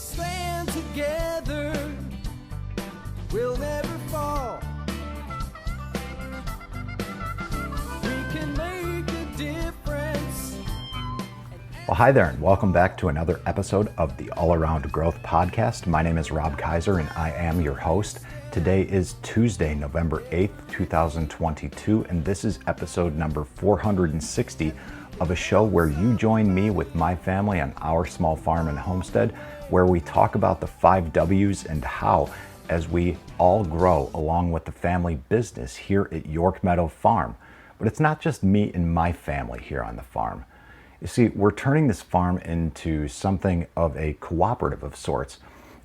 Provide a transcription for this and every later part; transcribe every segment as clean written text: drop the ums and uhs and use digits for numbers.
stand together, we'll never fall. We can make a difference. Well, hi there, and welcome back to another episode of the All Around Growth Podcast. My name is Rob Kaiser, and I am your host. Today is Tuesday, November 8th, 2022, and this is episode number 460 of a show where you join me with my family on our small farm and homestead, where we talk about the 5 W's and how, as we all grow along with the family business here at York Meadow Farm. But it's not just me and my family here on the farm. You see, we're turning this farm into something of a cooperative of sorts.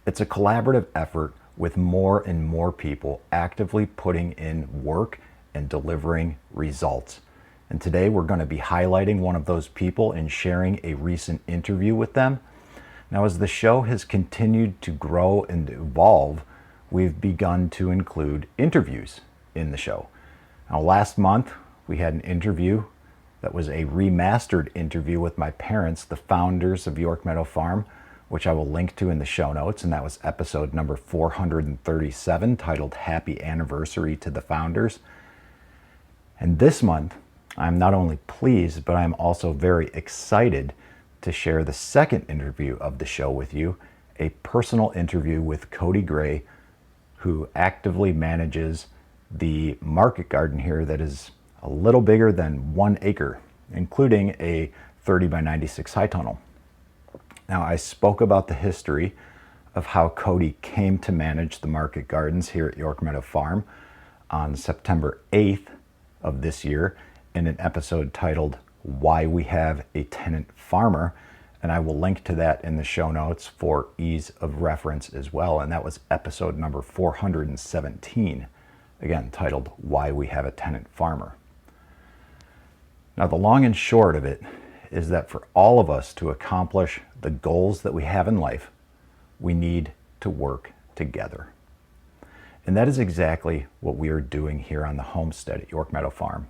It's a collaborative effort with more and more people actively putting in work and delivering results. And today we're going to be highlighting one of those people and sharing a recent interview with them. Now, as the show has continued to grow and evolve, we've begun to include interviews in the show. Now, last month we had an interview that was a remastered interview with my parents, the founders of York Meadow Farm, which I will link to in the show notes, and that was episode number 437, titled Happy Anniversary to the Founders. And this month, I'm not only pleased, but I'm also very excited to share the second interview of the show with you, a personal interview with Cody Grey, who actively manages the market garden here that is a little bigger than 1 acre, including a 30 by 96 high tunnel. Now, I spoke about the history of how Cody came to manage the market gardens here at York Meadow Farm on September 8th of this year in an episode titled Why We Have a Tenant Farmer, and I will link to that in the show notes for ease of reference as well. And that was episode number 417, again titled Why We Have a Tenant Farmer. Now, the long and short of it is that for all of us to accomplish the goals that we have in life, we need to work together. And that is exactly what we are doing here on the homestead at York Meadow Farm.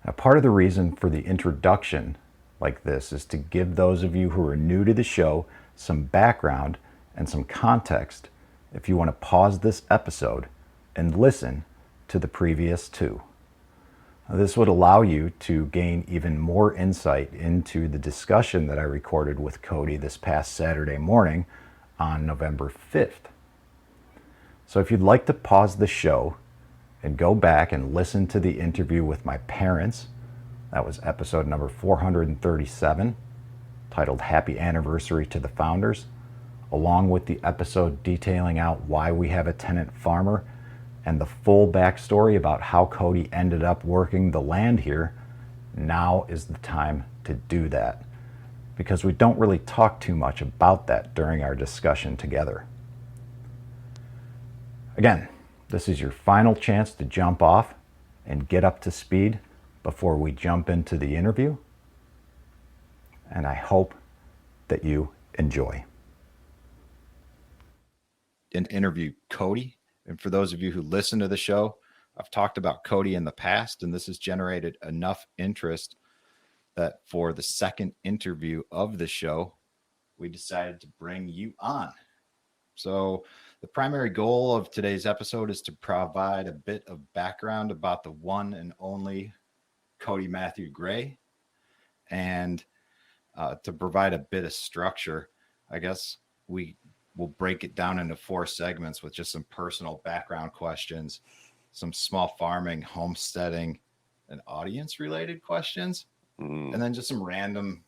Now, part of the reason for the introduction like this is to give those of you who are new to the show some background and some context if you want to pause this episode and listen to the previous 2. Now, this would allow you to gain even more insight into the discussion that I recorded with Cody this past Saturday morning on November 5th. So if you'd like to pause the show and go back and listen to the interview with my parents, that was episode number 437, titled Happy Anniversary to the Founders, along with the episode detailing out why we have a tenant farmer and the full backstory about how Cody ended up working the land here, now is the time to do that, because we don't really talk too much about that during our discussion together. Again, this is your final chance to jump off and get up to speed before we jump into the interview, and I hope that you enjoy. And interview Cody. And for those of you who listen to the show, I've talked about Cody in the past, and this has generated enough interest that for the second interview of the show, we decided to bring you on. So the primary goal of today's episode is to provide a bit of background about the one and only Cody Matthew Grey, and to provide a bit of structure. I guess we will break it down into 4 segments with just some personal background questions, some small farming, homesteading, and audience related questions, and then just some random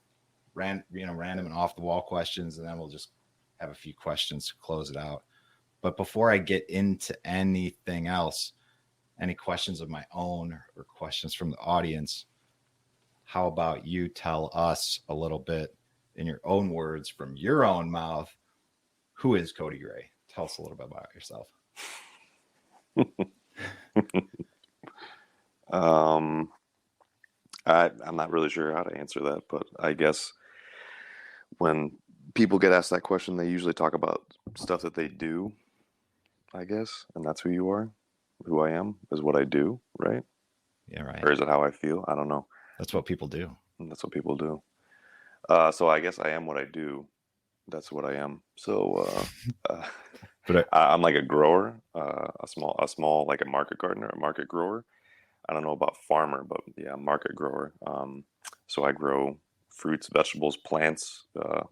and off the wall questions. And then we'll just have a few questions to close it out. But before I get into anything else, any questions of my own or questions from the audience, how about you tell us a little bit in your own words from your own mouth, who is Cody Grey? Tell us a little bit about yourself. I'm not really sure how to answer that, but I guess when people get asked that question, they usually talk about stuff that they do, I guess, and that's who you are. Who I am is what I do, right? Yeah, right. Or is it how I feel? I don't know. That's what people do. That's what people do. So I guess I am what I do. That's what I am. So But I'm like a grower, a small like a market gardener, a market grower. I don't know about farmer, but yeah, market grower. So I grow fruits, vegetables, plants,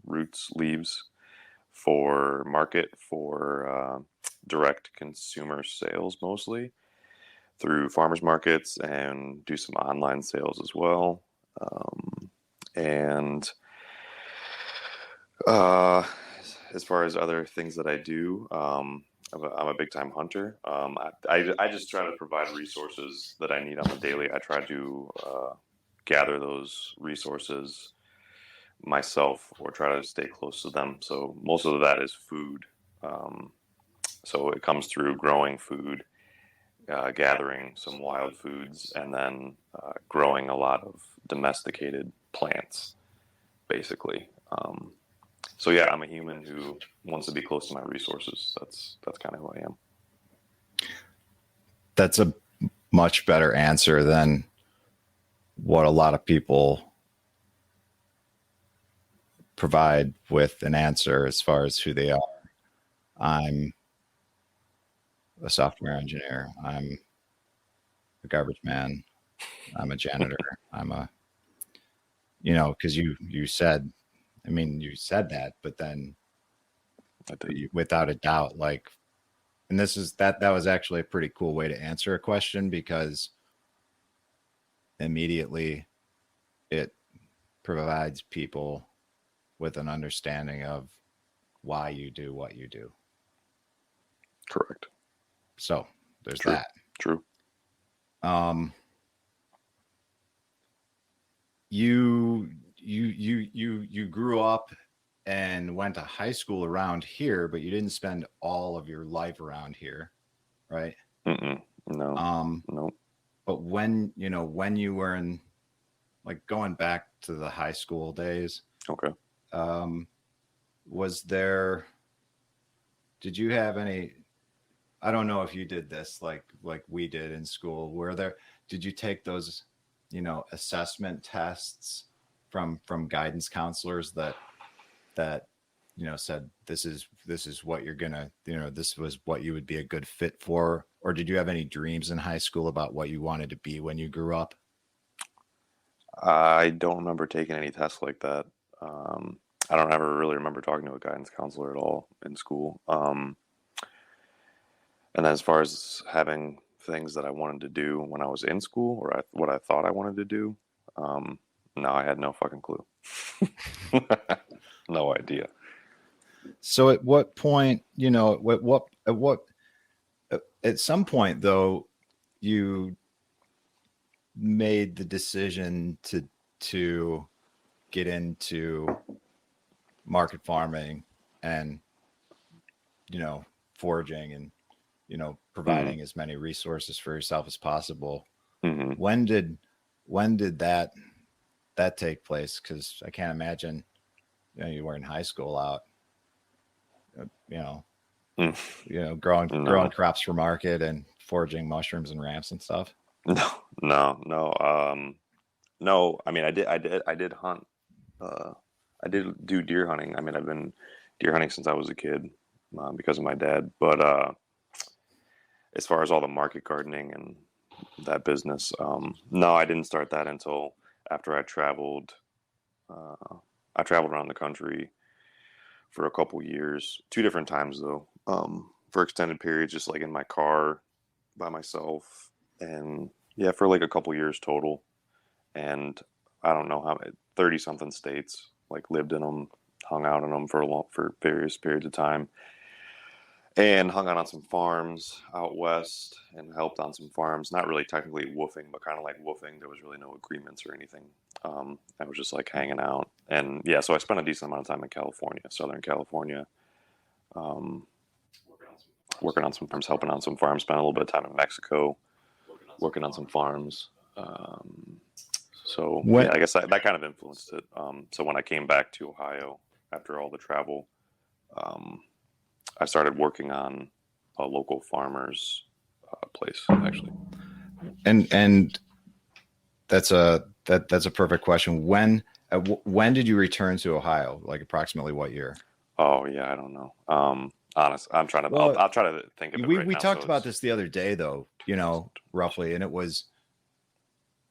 roots, leaves for market, for direct consumer sales mostly through farmers markets, and do some online sales as well. And uh, as far as other things that I do, I'm a big time hunter. I just try to provide resources that I need on the daily. I try to gather those resources myself or try to stay close to them. So most of that is food. Um, so it comes through growing food, gathering some wild foods, and then growing a lot of domesticated plants, basically. So yeah, I'm a human who wants to be close to my resources. That's kind of who I am. that's a much better answer than what a lot of people provide with an answer as far as who they are. I'm a software engineer. I'm a garbage man. I'm a janitor. I'm a, because you said, I mean, you said that, but then without a doubt, like, and this is that was actually a pretty cool way to answer a question, because immediately it provides people with an understanding of why you do what you do. Correct. So there's True. that. True. You grew up and went to high school around here, but you didn't spend all of your life around here, right? No. No. But when you were in, like, going back to the high school days, Okay. did you have any, I don't know if you did this like we did in school, did you take those, assessment tests from guidance counselors that said this is what you're gonna, this was what you would be a good fit for? Or did you have any dreams in high school about what you wanted to be when you grew up? I don't remember taking any tests like that. I don't ever really remember talking to a guidance counselor at all in school. And as far as having things that I wanted to do when I was in school, or what I thought I wanted to do, no, I had no fucking clue. No idea. So at what point, at some point though, you made the decision to get into market farming and, foraging and, providing as many resources for yourself as possible. Mm-hmm. When did that take place? Because I can't imagine, you were in high school out, growing crops for market and foraging mushrooms and ramps and stuff. No. No. I mean, I did hunt. I did do deer hunting. I mean, I've been deer hunting since I was a kid, because of my dad. But as far as all the market gardening and that business, no, I didn't start that until after I traveled. I traveled around the country for a couple years, 2 different times though, for extended periods, just like in my car by myself, and yeah, for like a couple years total. And I don't know how 30 something states, like lived in them, hung out in them for various periods of time, and hung out on some farms out west and helped on some farms. Not really technically woofing, but kind of like woofing. There was really no agreements or anything. I was just like hanging out, and yeah, so I spent a decent amount of time in California, Southern California, working on some farms, helping on some farms. Spent a little bit of time in Mexico, working on some farms. Yeah, I guess that kind of influenced it. So when I came back to Ohio after all the travel, I started working on a local farmer's place, actually. And that's a perfect question. When did you return to Ohio? Like approximately what year? Oh yeah, I don't know. Honest, I'm trying to. Well, I'll try to think of it right we now. talked So about it's this the other day, though, roughly, and it was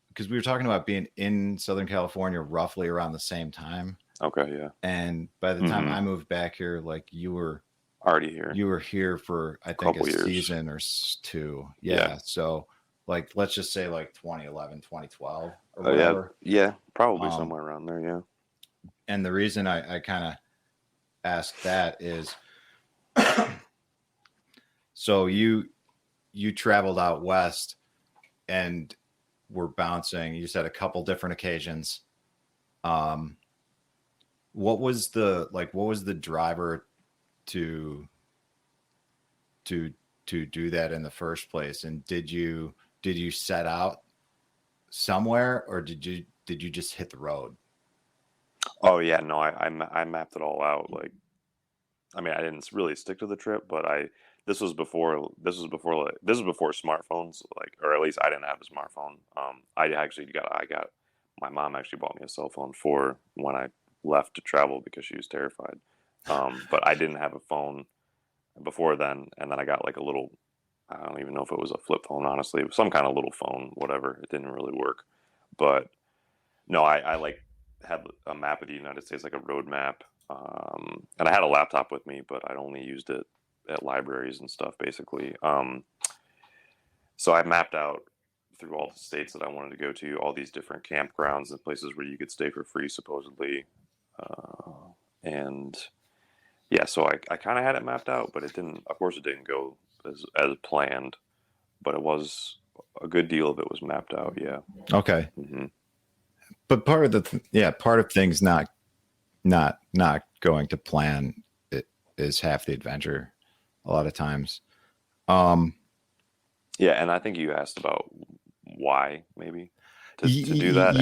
because we were talking about being in Southern California roughly around the same time. okay. Yeah, And by the time I moved back here, like you were already here. here for I think Couple a years. season or two. Yeah. So like let's just say like 2011, 2012 or Yeah, whatever. yeah, probably somewhere around there. Yeah. And the reason I kind of asked that is so you traveled out west and were bouncing. You said a couple different occasions. What was the driver to do that in the first place? And did you set out somewhere, or did you just hit the road? Oh yeah, no, I mapped it all out. Like, I mean, I didn't really stick to the trip, but this was before smartphones, like, or at least I didn't have a smartphone. I got my mom actually bought me a cell phone for when I left to travel because she was terrified. But I didn't have a phone before then, and then I got like a little. I don't even know if it was a flip phone, honestly. It was some kind of little phone, whatever. It didn't really work, but no, I like had a map of the United States, like a road map. And I had a laptop with me, but I'd only used it at libraries and stuff, basically. So I mapped out through all the states that I wanted to go to, all these different campgrounds and places where you could stay for free, supposedly. And yeah, so I kind of had it mapped out, but it didn't. Of course, it didn't go as planned, but it was a good deal of it was mapped out. Yeah. Okay. Mm-hmm. But part of things not going to plan it is half the adventure a lot of times. Yeah, and I think you asked about why maybe to do that.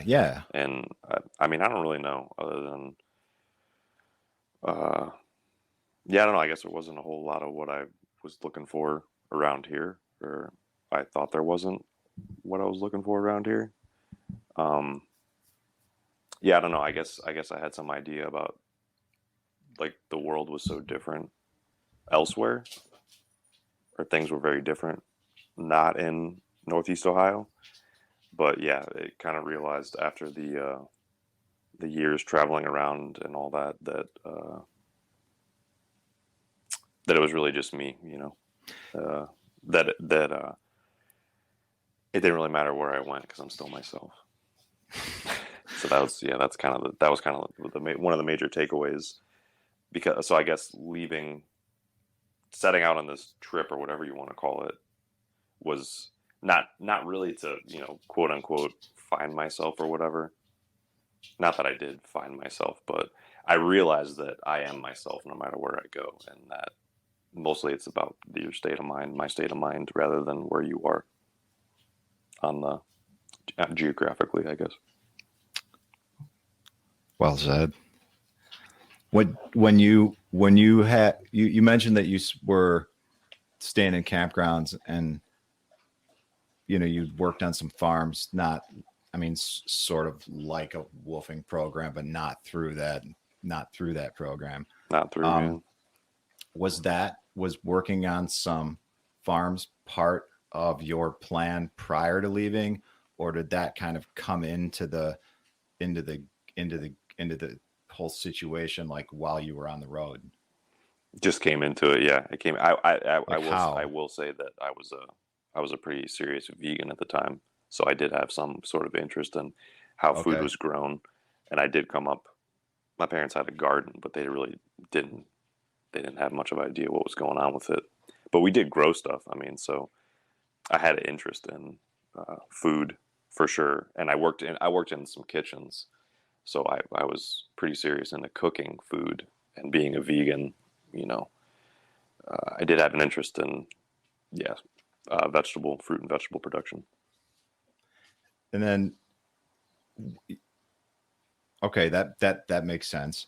Yeah. And I mean, I don't really know other than, yeah, I don't know. I guess there wasn't a whole lot of what I was looking for around here, or I thought there wasn't what I was looking for around here. Yeah, I don't know. I guess I had some idea about, like, the world was so different elsewhere, or things were very different, not in Northeast Ohio. But yeah, it kind of realized after the years traveling around and all that that it was really just me, that it didn't really matter where I went because I'm still myself. So that was one of the major takeaways. Because so I guess setting out on this trip, or whatever you want to call it, was not really to, quote unquote, find myself or whatever. Not that I did find myself, but I realized that I am myself no matter where I go, and that mostly it's about your state of mind, my state of mind, rather than where you are on the geographically, I guess. Well said. When you mentioned that you were staying in campgrounds, and you worked on some farms, sort of like a wolfing program, but not through that program. Not through. Was working on some farms part of your plan prior to leaving, or did that kind of come into the whole situation, like while you were on the road? Just came into it. Yeah, it came. I will say that I was a pretty serious vegan at the time, so I did have some sort of interest in how food was grown, and I did come up. My parents had a garden, but they really didn't. They didn't have much of an idea what was going on with it. But we did grow stuff. I mean, so I had an interest in food for sure, and I worked in some kitchens, so I was pretty serious into cooking food and being a vegan. I did have an interest in fruit and vegetable production. And then, okay, that makes sense.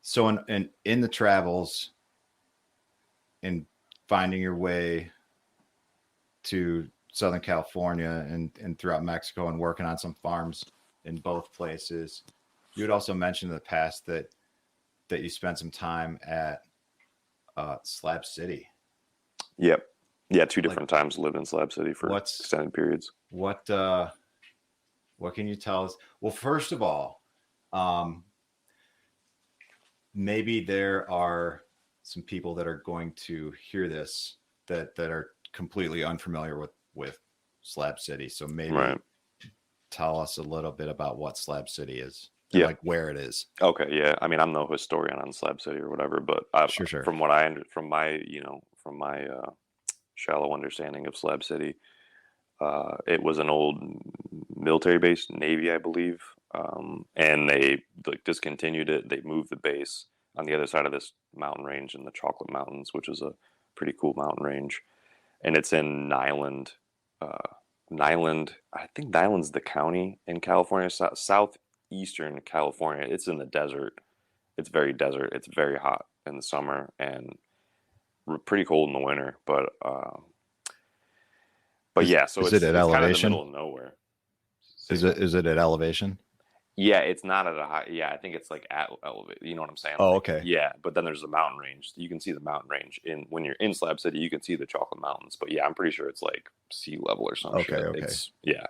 So in the travels, in finding your way to Southern California and throughout Mexico, and working on some farms in both places, you had also mentioned in the past that that you spent some time at Slab City. Yep. Yeah, 2 different times lived in Slab City for extended periods. What can you tell us? Well, first of all, maybe there are some people that are going to hear this that are completely unfamiliar with Slab City. So maybe tell us a little bit about what Slab City is. And like where it is. Okay, yeah. I mean, I'm no historian on Slab City or whatever, but Sure. from my shallow understanding of Slab City, it was an old military base, Navy, I believe, and they discontinued it. They moved the base on the other side of this mountain range in the Chocolate Mountains, which is a pretty cool mountain range, and it's in Niland. Niland, I think Niland's the county in California, southeastern California. It's in the desert. It's very desert. It's very hot in the summer and pretty cold in the winter. But yeah, so it's at elevation? Kind of in the middle of nowhere. Is it at elevation? Yeah, it's not at a high. Yeah, I think it's like at elevation. You know what I'm saying? Oh, okay. Yeah, but then there's the mountain range. You can see the mountain range when you're in Slab City. You can see the Chocolate Mountains. But yeah, I'm pretty sure it's like sea level or something. Okay.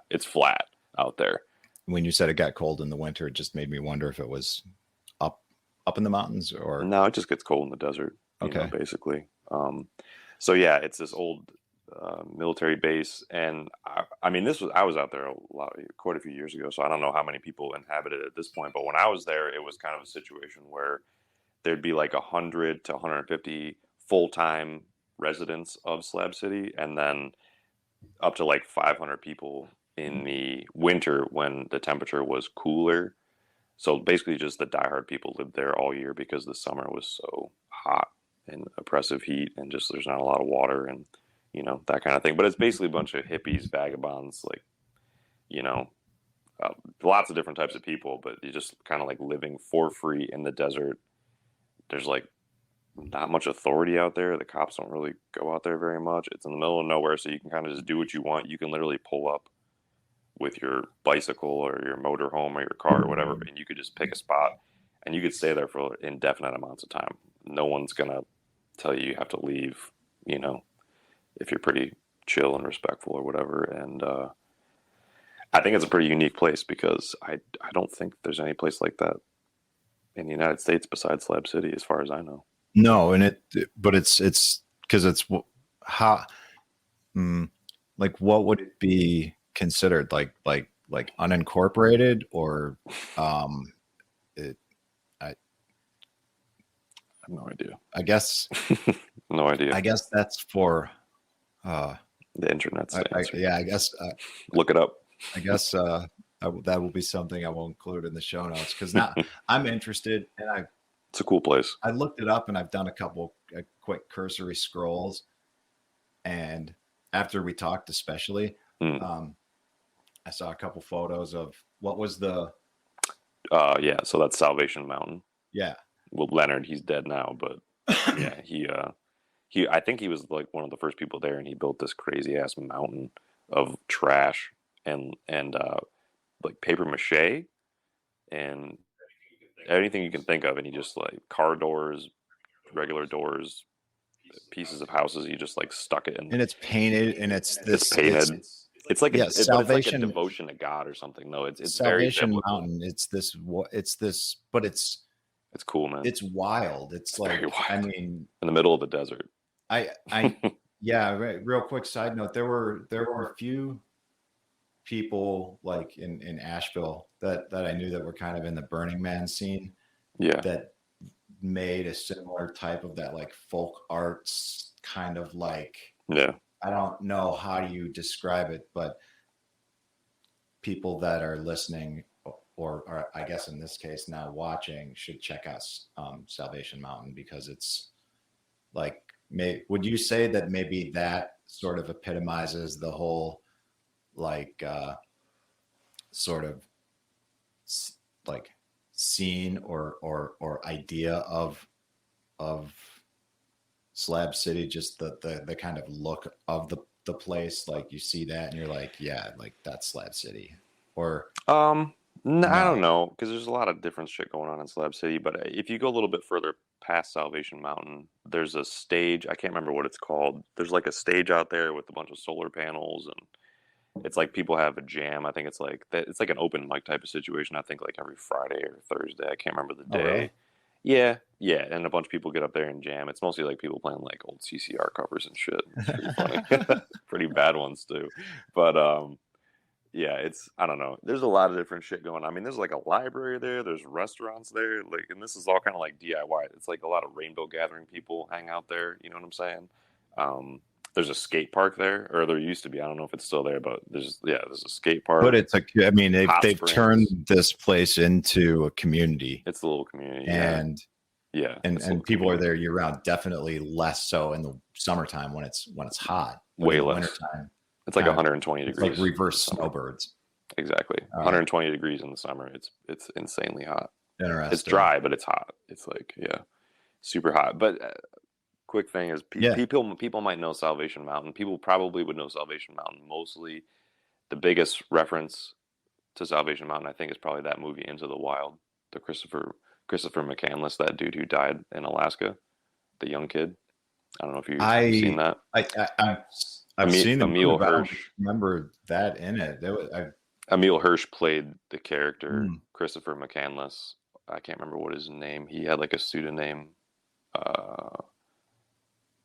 It's flat out there. When you said it got cold in the winter, it just made me wonder if it was up in the mountains or no. It just gets cold in the desert. Okay, basically. So yeah, it's this old military base, and I mean, I was out there quite a few years ago, so I don't know how many people inhabited it at this point. But when I was there, it was kind of a situation where there'd be like 100 to 150 full-time residents of Slab City, and then up to like 500 people in the winter when the temperature was cooler. So basically, just the diehard people lived there all year because the summer was so hot and oppressive heat, and just there's not a lot of water and that kind of thing. But it's basically a bunch of hippies, vagabonds, like, lots of different types of people, but you just kind of like living for free in the desert. There's like not much authority out there. The cops don't really go out there very much. It's in the middle of nowhere, so you can kind of just do what you want. You can literally pull up with your bicycle or your motorhome or your car or whatever, and you could just pick a spot and you could stay there for indefinite amounts of time. No one's going to tell you have to leave, if you're pretty chill and respectful or whatever. And I think it's a pretty unique place because I don't think there's any place like that in the United States besides Slab City, as far as I know. No, but it's because it's how, like, what would it be considered, like unincorporated or I have no idea. I guess no idea. I guess that's for the internet. I guess look it up. I guess that will be something I will include in the show notes because now I'm interested, and it's a cool place. I looked it up and I've done a couple quick cursory scrolls, and after we talked, especially, I saw a couple photos of what was the. So that's Salvation Mountain. Yeah. Well, Leonard, he's dead now, but yeah, he I think he was like one of the first people there, and he built this crazy ass mountain of trash and like paper mache and anything you can think of, and he just like car doors, regular doors, pieces of houses. He just like stuck it in, and it's painted, and it's painted. It's like Salvation, it's like a devotion to God or something. No, it's Salvation very Mountain. It's this, but it's cool, man. It's wild. It's like wild. I mean, in the middle of the desert. Yeah. Real quick side note: there were a few people like in Asheville that I knew that were kind of in the Burning Man scene. Yeah. That made a similar type of that like folk arts kind of like. Yeah. I don't know how you describe it, but people that are listening or I guess in this case now watching should check out Salvation Mountain because it's like, would you say that maybe that sort of epitomizes the whole like sort of like scene or idea of Slab City, just the kind of look of the place, like you see that and you're like, yeah, like that's Slab City, or No, I don't No. know, because there's a lot of different shit going on in Slab City. But if you go a little bit further past Salvation Mountain, there's a stage. I can't remember what it's called. There's like a stage out there with a bunch of solar panels, and it's like people have a jam. I think it's like that. It's like an open mic type of situation. I think like every Friday or Thursday. I can't remember the Oh, really? day. Yeah, yeah, and a bunch of people get up there and jam. It's mostly like people playing like old CCR covers and shit. It's pretty funny, pretty bad ones too. But yeah, it's I don't know. There's a lot of different shit going on. I mean, there's like a library there. There's restaurants there. Like, and this is all kind of like DIY. It's like a lot of Rainbow Gathering people hang out there. You know what I'm saying? There's a skate park there, or there used to be. I don't know if it's still there, but there's a skate park. But it's I mean, Hot they've springs. turned this place into a community, It's a little community, and yeah, and it's a little people are community. there year round. Definitely less so in the summertime when it's hot. But Way in the less. wintertime, It's like 120 it's degrees. like reverse in the summer. snowbirds. Exactly. All right. 120 degrees in the summer. It's insanely hot. Interesting. It's dry, but it's hot. It's like super hot. But quick thing is, people might know Salvation Mountain. People probably would know Salvation Mountain. Mostly, the biggest reference to Salvation Mountain, I think, is probably that movie Into the Wild, the Christopher McCandless, that dude who died in Alaska, the young kid. I don't know if you've seen that. I've seen the Emil movie, but I don't Hirsch. remember that in it. Emil Hirsch played the character Christopher McCandless. I can't remember what his name. He had like a pseudonym.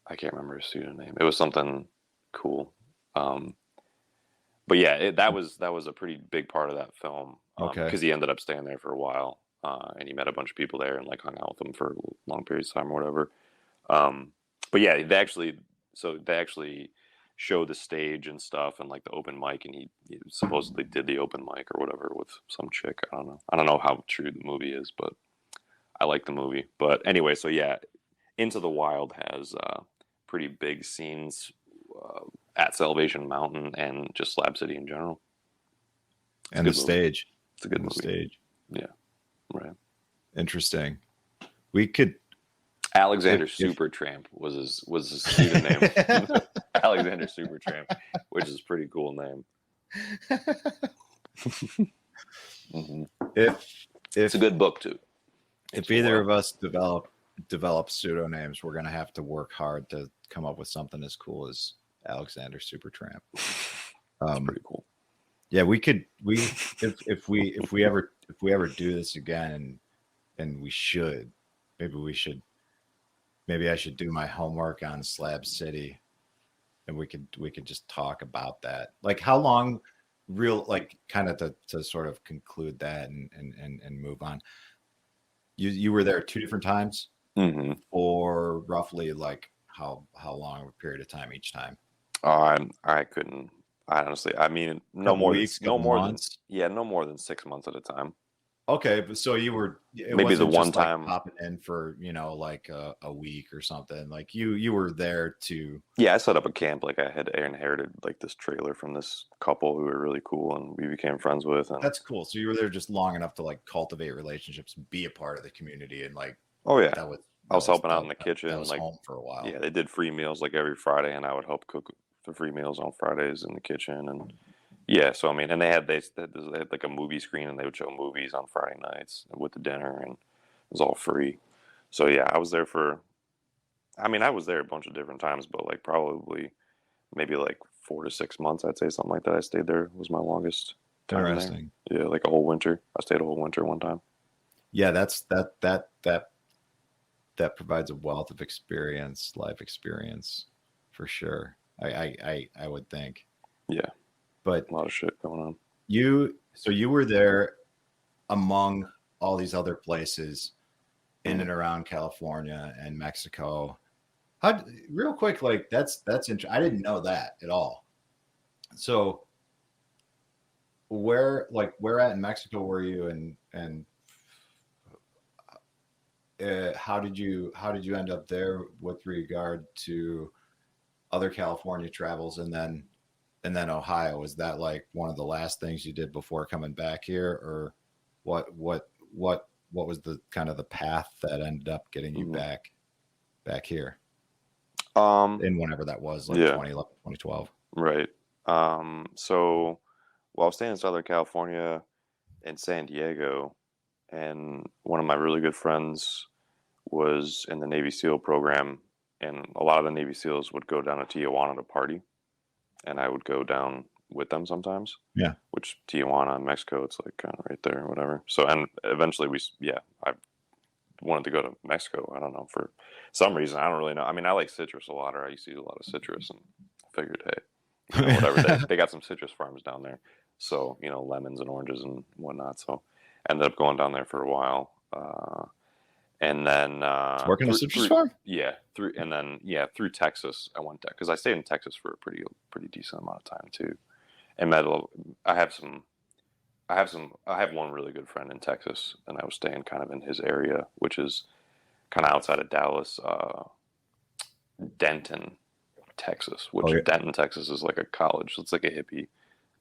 I can't remember his pseudonym. It was something cool. But yeah, that was a pretty big part of that film. Okay. Because he ended up staying there for a while, and he met a bunch of people there and like hung out with them for long periods of time or whatever. But yeah, they actually showed the stage and stuff and like the open mic, and he supposedly did the open mic or whatever with some chick. I don't know how true the movie is, but I like the movie. But anyway, so yeah, Into the Wild has pretty big scenes at Salvation Mountain and just Slab City in general. And the stage. It's a good movie. Stage. Yeah, right. Interesting. We could. Alexander Supertramp was his pseudonym. Alexander Supertramp, which is a pretty cool name. Mm-hmm. It's a good book too. If either of us develop pseudonyms, we're gonna have to work hard to come up with something as cool as Alexander Supertramp. That's pretty cool. Yeah, we could. If we ever do this again, and we should, maybe I should do my homework on Slab City, and we could just talk about that. Like how long, kind of to sort of conclude that and move on. You were there 2 different times, or roughly like how long of a period of time each time? I couldn't. Honestly, I mean, no more than 6 months at a time. Okay, but so you were maybe the one time like popping in for like a week or something. Like you were there to. Yeah, I set up a camp. Like I had inherited like this trailer from this couple who were really cool, and we became friends with. And that's cool. So you were there just long enough to like cultivate relationships, be a part of the community, and like. Oh yeah, I was helping out in the that kitchen. was like home for a while. Yeah, they did free meals like every Friday, and I would help cook the free meals on Fridays in the kitchen. And yeah, so I mean, and they had like a movie screen, and they would show movies on Friday nights with the dinner, and it was all free. So yeah, I was there I was there a bunch of different times, but like probably maybe like 4 to 6 months, I'd say, something like that. I stayed there was my longest time. Interesting. There. Yeah, like a whole winter. I stayed a whole winter one time. Yeah, that provides a wealth of experience, life experience, for sure. I would think. Yeah, but a lot of shit going on. So you were there among all these other places in and around California and Mexico. Real quick, like that's interesting. I didn't know that at all. So where at in Mexico were you, and how did you end up there with regard to other California travels, and then Ohio? Was that like one of the last things you did before coming back here, or what was the kind of the path that ended up getting you back here? In whenever that was, like 2011, 2012. Right. So while I was staying in Southern California, in San Diego, and one of my really good friends was in the Navy SEAL program, and a lot of the Navy SEALs would go down to Tijuana to party, and I would go down with them sometimes. Yeah. Which Tijuana, Mexico, it's like kind of right there or whatever. So, and eventually I wanted to go to Mexico. I don't know, for some reason. I don't really know. I mean, I like citrus a lot, or I used to eat a lot of citrus, and I figured, hey, whatever. They got some citrus farms down there. So, lemons and oranges and whatnot. So I ended up going down there for a while. And then Working a citrus farm? Yeah, through Texas I went there because I stayed in Texas for a pretty decent amount of time too, and I have one really good friend in Texas, and I was staying kind of in his area, which is kind of outside of Dallas, Denton, Texas. Denton, Texas is like a college. It's like a hippie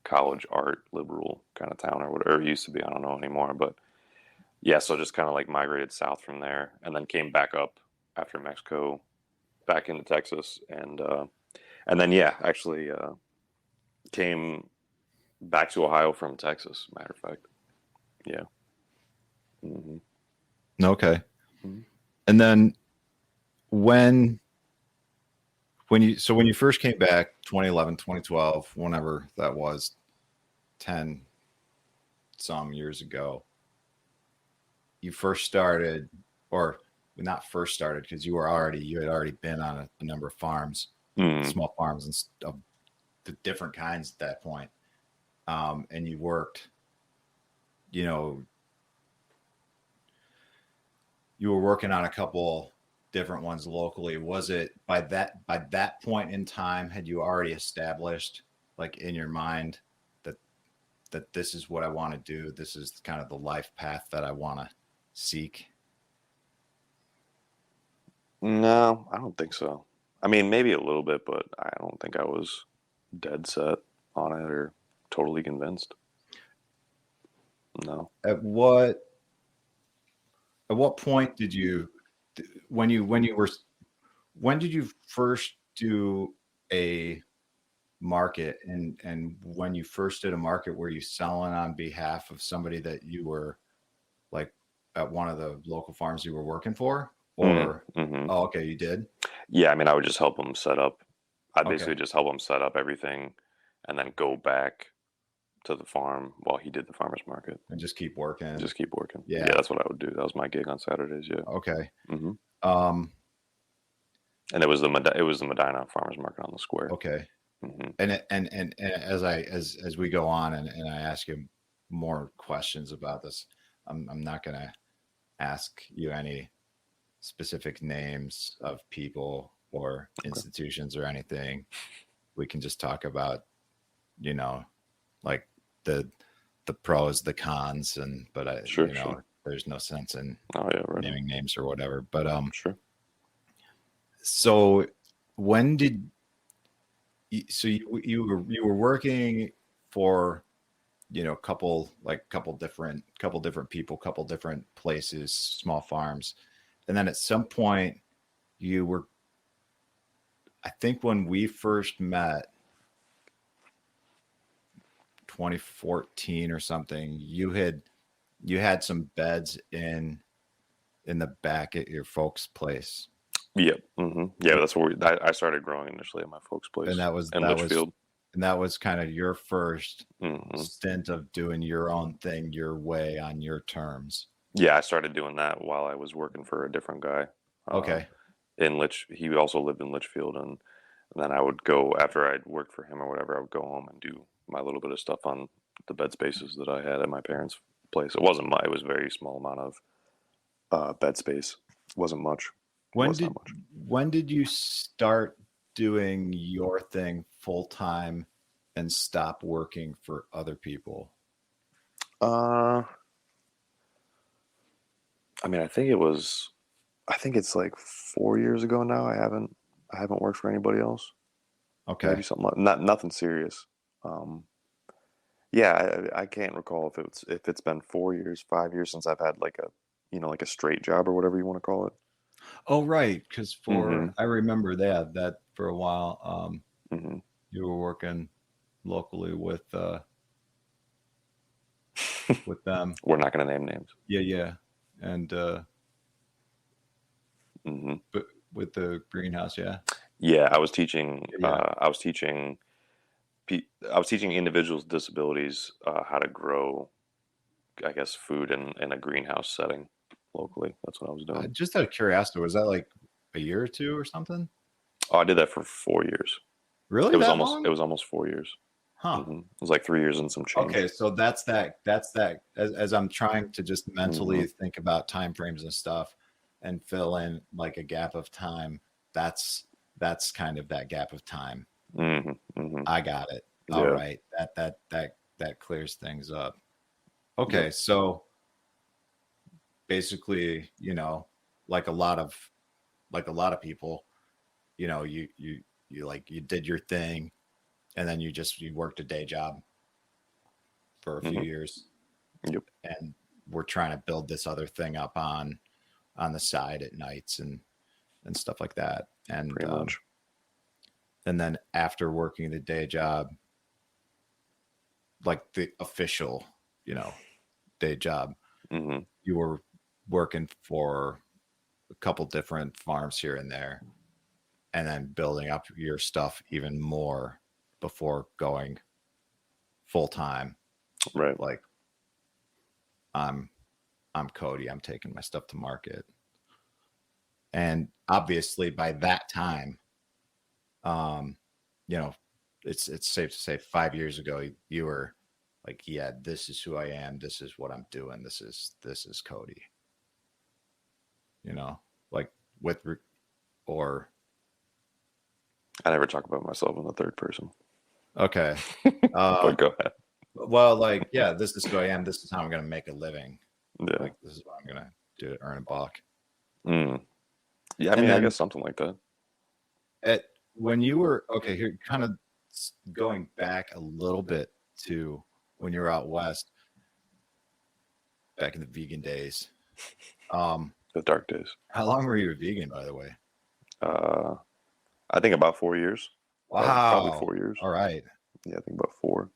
college, art, liberal kind of town, or whatever it used to be. I don't know anymore, but. Yeah, so just kind of like migrated south from there, and then came back up after Mexico, back into Texas, and then actually came back to Ohio from Texas. Matter of fact, yeah. Mm-hmm. Okay. Mm-hmm. And then when you first came back, 2011, 2012, whenever that was, 10 some years ago. You first started, or not first started, because you had already been on a number of farms, small farms and the different kinds at that point. And you worked, you were working on a couple different ones locally. Was it by that point in time, had you already established, like, in your mind that this is what I want to do? This is kind of the life path that I want to seek? No, I don't think so. I mean, maybe a little bit, but I don't think I was dead set on it or totally convinced. No. At what point did you, when did you first do a market, and when you first did a market, were you selling on behalf of somebody that you were, like, at one of the local farms you were working for, or Oh, okay, you did? Yeah, I mean, I would just help them set up. I'd basically just help them set up everything, and then go back to the farm while he did the farmer's market. And just keep working. Yeah, that's what I would do. That was my gig on Saturdays. Yeah. Okay. And it was the Medina farmer's market on the square. Okay. And as we go on and I ask you more questions about this, I'm not going to ask you any specific names of people or institutions or anything. We can just talk about, like the pros, the cons, but sure. There's no sense in naming names or whatever. But sure. So when did you were working for couple different people, couple different places, small farms, and then at some point you were, I think when we first met, 2014 or something, you had some beds in the back at your folks' place. Yep. Yeah, that's where I started growing initially at my folks' place, and that was in Litchfield. And that was kind of your first stint of doing your own thing, your way, on your terms. Yeah, I started doing that while I was working for a different guy. Okay. He also lived in Litchfield, and then I would go, after I'd worked for him or whatever, I would go home and do my little bit of stuff on the bed spaces that I had at my parents' place. It was a very small amount of bed space. It wasn't much. When did you start doing your thing full time and stop working for other people? I mean, I think it's like 4 years ago now. I haven't worked for anybody else. Okay. Maybe something nothing serious. Yeah, I can't recall if it's been 4 years, 5 years since I've had like a straight job or whatever you want to call it. Oh, right. Because I remember that for a while, you were working locally with with them. We're not going to name names. Yeah. And hmm but with the greenhouse, yeah. Yeah, I was teaching. Yeah. I was teaching individuals with disabilities how to grow, I guess, food in a greenhouse setting locally. That's what I was doing. Just out of curiosity, was that like a year or two or something? Oh, I did that for 4 years. Really, that long? It was almost 4 years. Huh. It was like 3 years and some change. Okay, so that's that. As I'm trying to just mentally think about time frames and stuff, and fill in like a gap of time. That's kind of that gap of time. I got it. All right, that clears things up. Okay, so basically, like a lot of people, you did your thing, and then you worked a day job for a few years. Yep. And we're trying to build this other thing up on the side at nights and stuff like that. And Pretty much. And then after working the day job, like the official, day job, you were working for a couple different farms here and there, and then building up your stuff even more before going full time. Right. Like, I'm Cody. I'm taking my stuff to market. And obviously by that time, it's safe to say 5 years ago, you were like, yeah, this is who I am. This is what I'm doing. This is Cody, like or. I never talk about myself in the third person. Okay. But go ahead. Well, like, yeah, this is who I am. This is how I'm going to make a living. Yeah. Like, this is what I'm going to do to earn a buck. Yeah, I mean, I guess something like that. When you were, okay, here, kind of going back a little bit to when you were out west, back in the vegan days. The dark days. How long were you a vegan, by the way? I think about 4 years. Wow. Probably 4 years. All right. Yeah, I think about 4.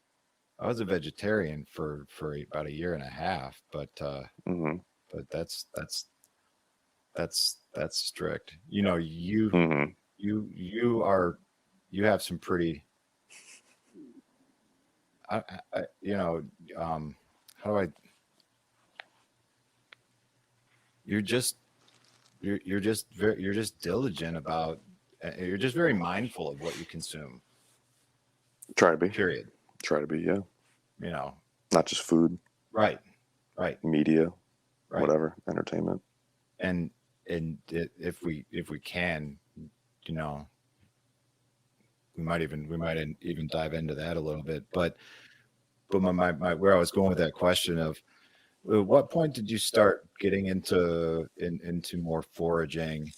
I was a vegetarian for about a year and a half, but that's strict. You have some pretty, how do I, you're just diligent about, you're just very mindful of what you consume. Try to be. Period. Try to be, yeah. Not just food. Right. Media, whatever, entertainment. And if we can, we might even dive into that a little bit. But my where I was going with that question of, at what point did you start getting into more foraging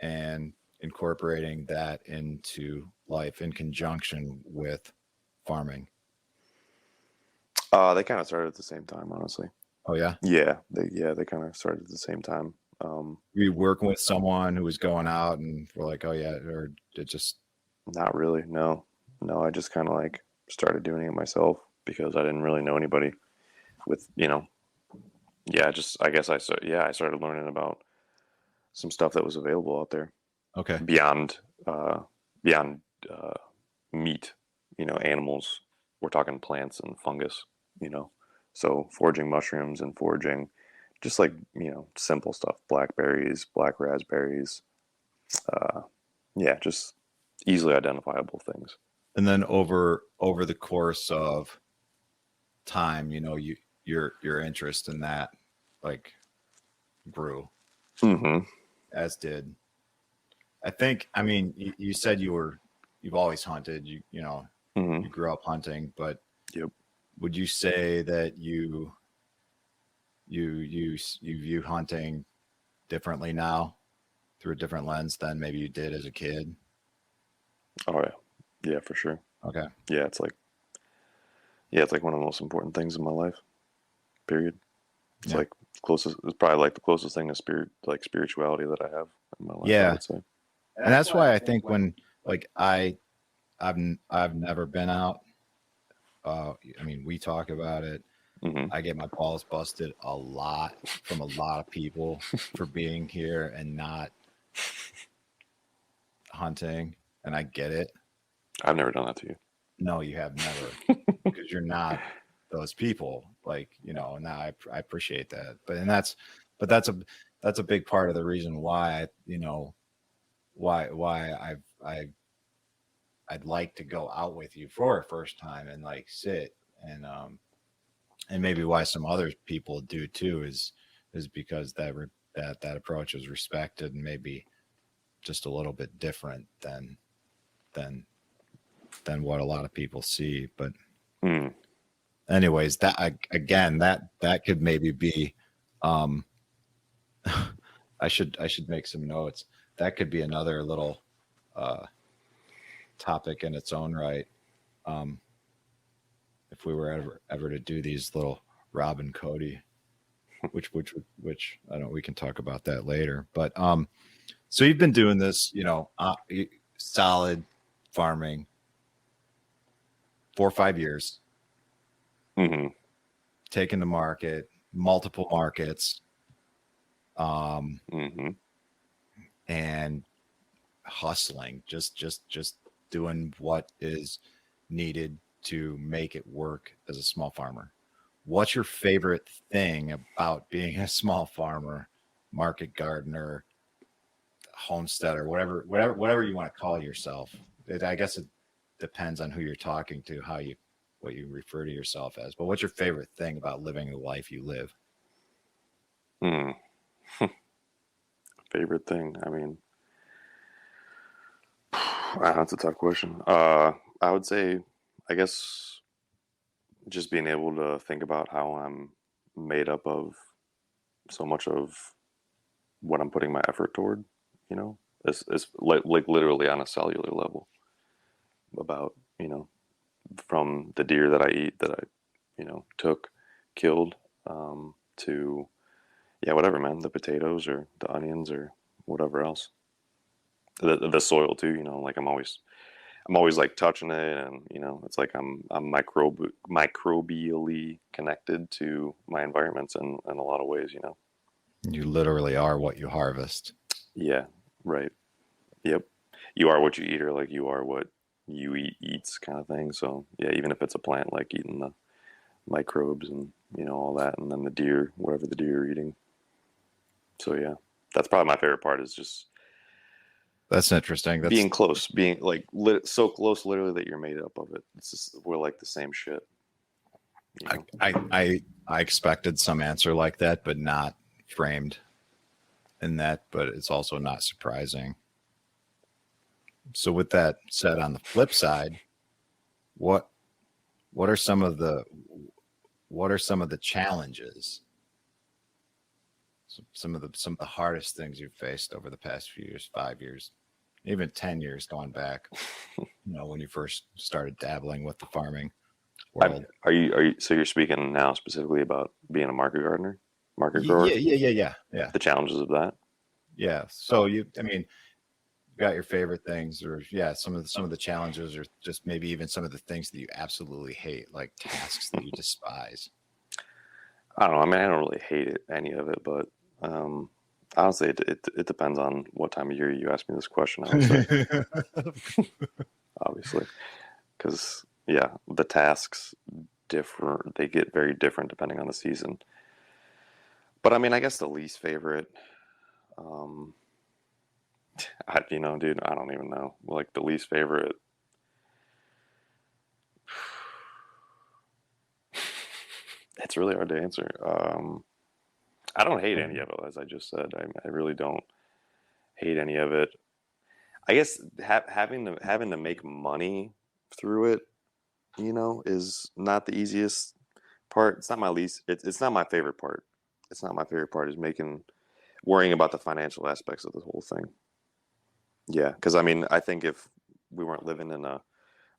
and incorporating that into life in conjunction with farming? They kind of started at the same time, honestly. Oh yeah? Yeah, they kind of started at the same time. Were you working with someone who was going out and were like, oh yeah, or it just... Not really, no. I just kind of like started doing it myself because I didn't really know anybody with, I guess I started learning about some stuff that was available out there. Okay. Beyond meat, animals. We're talking plants and fungus, so foraging mushrooms and foraging just like, simple stuff, blackberries, black raspberries, just easily identifiable things. And then over the course of time, your interest in that like grew, as did, I think. I mean, you said you've always hunted. You grew up hunting, but yep. Would you say that you view hunting differently now through a different lens than maybe you did as a kid? Oh yeah, for sure. Okay. Yeah, it's like one of the most important things in my life. Period. It's it's probably like the closest thing to spirituality that I have in my life. Yeah. I would say. And that's why I think when I've never been out. I mean, we talk about it. I get my balls busted a lot from a lot of people for being here and not hunting, and I get it. I've never done that to you. No, you have never, because you're not those people. Like, you know, and I appreciate that. But that's a big part of the reason why, you know, why I'd like to go out with you for a first time and like sit and maybe why some other people do too is because that approach is respected and maybe just a little bit different than what a lot of people see. But anyways, that could maybe be I should make some notes. That could be another little topic in its own right. If we were ever to do these little Rob and Cody, which I don't, we can talk about that later. But so you've been doing this, you know, solid farming 4 or 5 years, taking the market, multiple markets, and hustling, just doing what is needed to make it work as a small farmer. What's your favorite thing about being a small farmer, market gardener, homesteader, whatever you want to call yourself? I guess it depends on who you're talking to, what you refer to yourself as. But what's your favorite thing about living the life you live? Favorite thing? I mean, that's a tough question. I would say, I guess, just being able to think about how I'm made up of so much of what I'm putting my effort toward, you know, is like literally on a cellular level, about, you know, from the deer that I eat, that I, you know, killed, to, yeah, whatever, man, the potatoes or the onions or whatever else, the soil too, you know, like I'm always like touching it, and, you know, it's like I'm microbially connected to my environments in a lot of ways, you know. You literally are what you harvest. Yeah, right. Yep. You are what you eat, or like you are what you eats, kind of thing. So yeah, even if it's a plant, like eating the microbes and, you know, all that, and then the deer, whatever the deer are eating. So yeah, that's probably my favorite part, is just that's interesting. That's being close, being like so close, literally, that you're made up of it. It's just, we're like the same shit. You know? I expected some answer like that, but not framed in that. But it's also not surprising. So with that said, on the flip side, what are some of the challenges? Some of the hardest things you've faced over the past few years, 5 years, even 10 years going back, you know, when you first started dabbling with the farming world. Are you so you're speaking now specifically about being a market gardener, market grower? Yeah. The challenges of that. Yeah. So you got your favorite things, or some of the challenges, or just maybe even some of the things that you absolutely hate, like tasks that you despise. I don't know. I mean, I don't really hate any of it, but honestly, it depends on what time of year you ask me this question, I would say. Obviously, because yeah, the tasks differ. They get very different depending on the season. But I mean, I guess the least favorite, you know, dude, I don't even know. Like, the least favorite. It's really hard to answer. I don't hate any of it, as I just said. I really don't hate any of it. I guess having to make money through it, you know, is not the easiest part. It's not my least. It's not my favorite part. It's not my favorite part, is worrying about the financial aspects of the whole thing. Yeah, because I mean, I think if we weren't living in a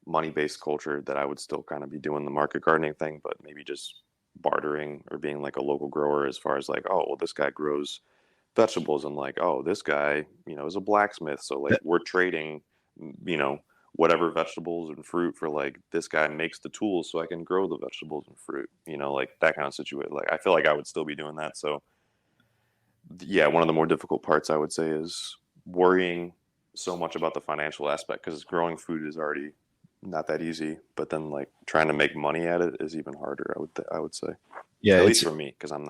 money-based culture, that I would still kind of be doing the market gardening thing, but maybe just bartering or being like a local grower, as far as like, oh, well, this guy grows vegetables, and like, oh, this guy, you know, is a blacksmith, so like we're trading, you know, whatever vegetables and fruit for like this guy makes the tools so I can grow the vegetables and fruit, you know, like that kind of situation. Like I feel like I would still be doing that. So yeah, one of the more difficult parts I would say is worrying so much about the financial aspect, because growing food is already not that easy, but then like trying to make money at it is even harder. I would say, Yeah, at least for me, because I'm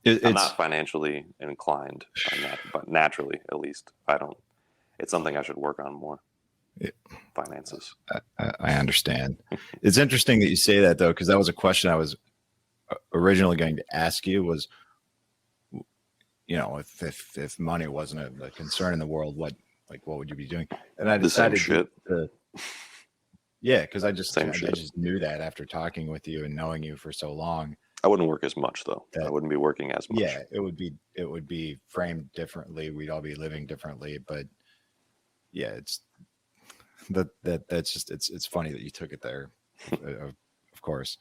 it's not financially inclined, but naturally, at least, I don't. It's something I should work on more. Finances. I understand. It's interesting that you say that though, because that was a question I was originally going to ask you was, you know, if money wasn't a concern in the world, what would you be doing? And I decided yeah, because I just knew that after talking with you and knowing you for so long. I wouldn't work as much though. I wouldn't be working as much. Yeah, it would be framed differently. We'd all be living differently, but yeah, it's that's just it's funny that you took it there, of course.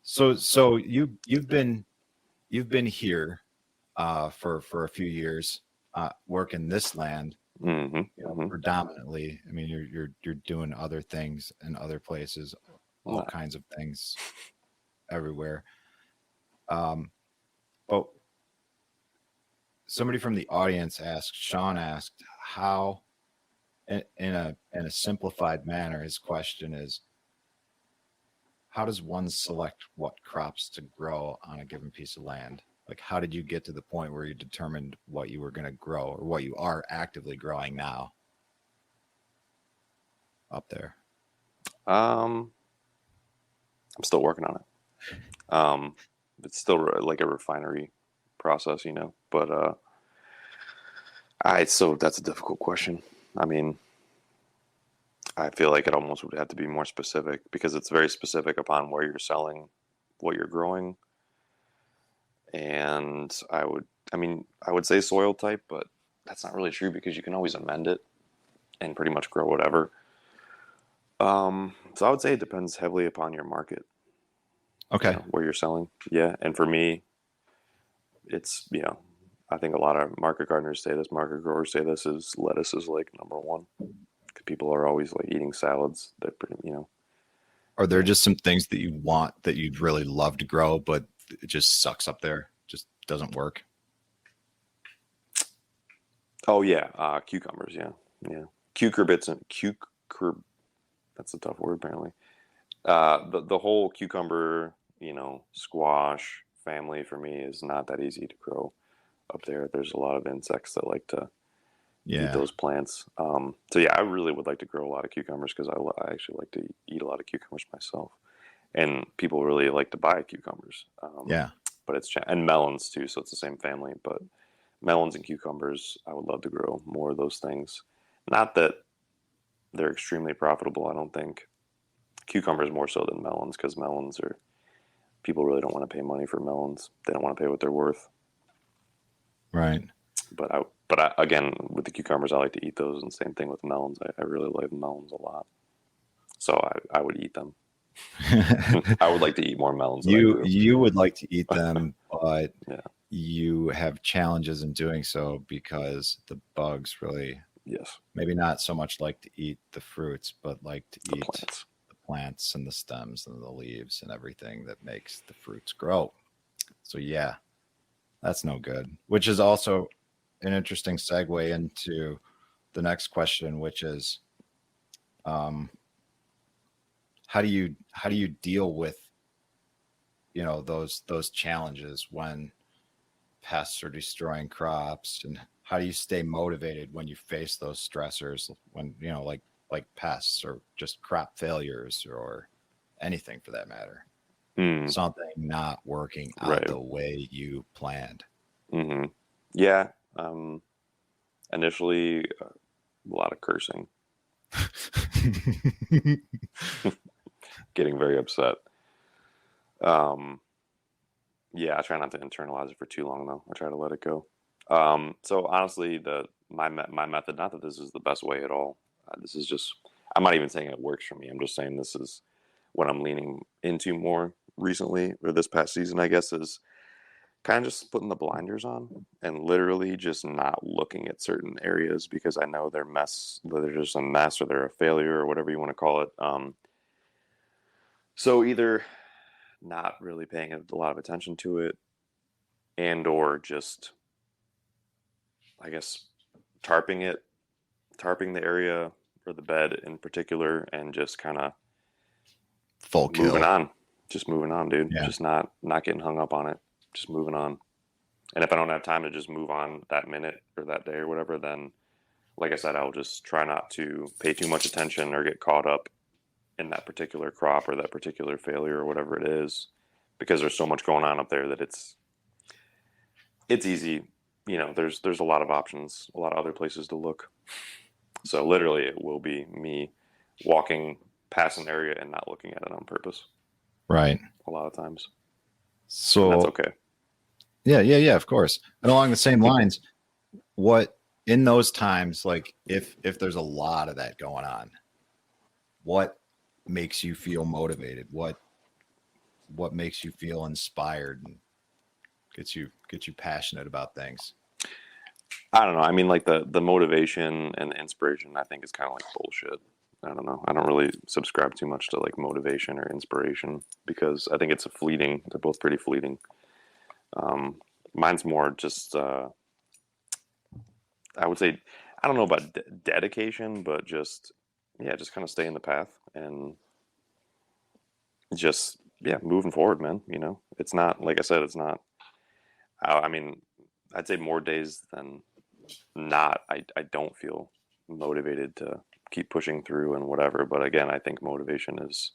So you've been here for a few years, working this land, Mm-hmm. you know, predominantly. I mean, you're doing other things in other places, all kinds of things everywhere. But somebody from the audience Sean asked how, in a simplified manner, his question is, how does one select what crops to grow on a given piece of land? Like, how did you get to the point where you determined what you were going to grow, or what you are actively growing now up there? I'm still working on it. It's still like a refinery process, you know, but so that's a difficult question. I mean, I feel like it almost would have to be more specific, because it's very specific upon where you're selling what you're growing. And I would say soil type, but that's not really true, because you can always amend it and pretty much grow whatever. So I would say it depends heavily upon your market. Okay. You know, where you're selling. Yeah. And for me, it's, you know, I think a lot of market gardeners say this, market growers say this, is lettuce is like number one. People are always like eating salads. They're pretty, you know. Are there just some things that you want that you'd really love to grow, but it just sucks up there? Just doesn't work? Oh yeah. Cucumbers. Yeah. Yeah. Cucurbits and that's a tough word apparently. The whole cucumber, you know, squash family for me is not that easy to grow up there. There's a lot of insects that like to eat those plants. So yeah, I really would like to grow a lot of cucumbers, because I actually like to eat a lot of cucumbers myself, and people really like to buy cucumbers. But and melons too, so it's the same family. But melons and cucumbers, I would love to grow more of those things. Not that they're extremely profitable, I don't think. Cucumbers more so than melons, because people really don't want to pay money for melons. They don't want to pay what they're worth. Right. But again, with the cucumbers, I like to eat those, and same thing with melons. I really like melons a lot, so I would eat them. I would like to eat more melons. You would like to eat them, but yeah, you have challenges in doing so, because the bugs really, maybe not so much like to eat the fruits, but like to eat the plants and the stems and the leaves and everything that makes the fruits grow. So yeah, that's no good. Which is also an interesting segue into the next question, which is, how do you deal with, you know, those challenges when pests are destroying crops, and how do you stay motivated when you face those stressors, when, you know, like pests or just crop failures or anything for that matter, something not working out the way you planned? Mm-hmm. Yeah. Initially, a lot of cursing, getting very upset. Yeah, I try not to internalize it for too long though. I try to let it go. So honestly, my method, not that this is the best way at all. This is just, I'm not even saying it works for me. I'm just saying this is what I'm leaning into more recently, or this past season, I guess, is kind of just putting the blinders on and literally just not looking at certain areas because I know they're just a mess or they're a failure or whatever you want to call it. So either not really paying a lot of attention to it and or just, I guess, tarping the area or the bed in particular and just kind of Full moving kill. on. Just moving on, dude. Yeah. Just not getting hung up on it. Just moving on. And if I don't have time to just move on that minute or that day or whatever, then like I said, I'll just try not to pay too much attention or get caught up in that particular crop or that particular failure or whatever it is, because there's so much going on up there that it's easy. You know, there's a lot of options, a lot of other places to look. So literally it will be me walking past an area and not looking at it on purpose Right. a lot of times. So And that's okay. Yeah, of course. And along the same lines, what in those times, like if there's a lot of that going on, what makes you feel motivated? What makes you feel inspired and gets you passionate about things? I don't know. I mean, like the motivation and the inspiration, I think is kind of like bullshit. I don't know. I don't really subscribe too much to like motivation or inspiration because I think it's fleeting. They're both pretty fleeting. Mine's more just, I would say, I don't know about dedication, but just kind of stay in the path and just, moving forward, man. You know, it's not, like I said, it's not, I mean, I'd say more days than not, I don't feel motivated to keep pushing through and whatever. But again, I think motivation is,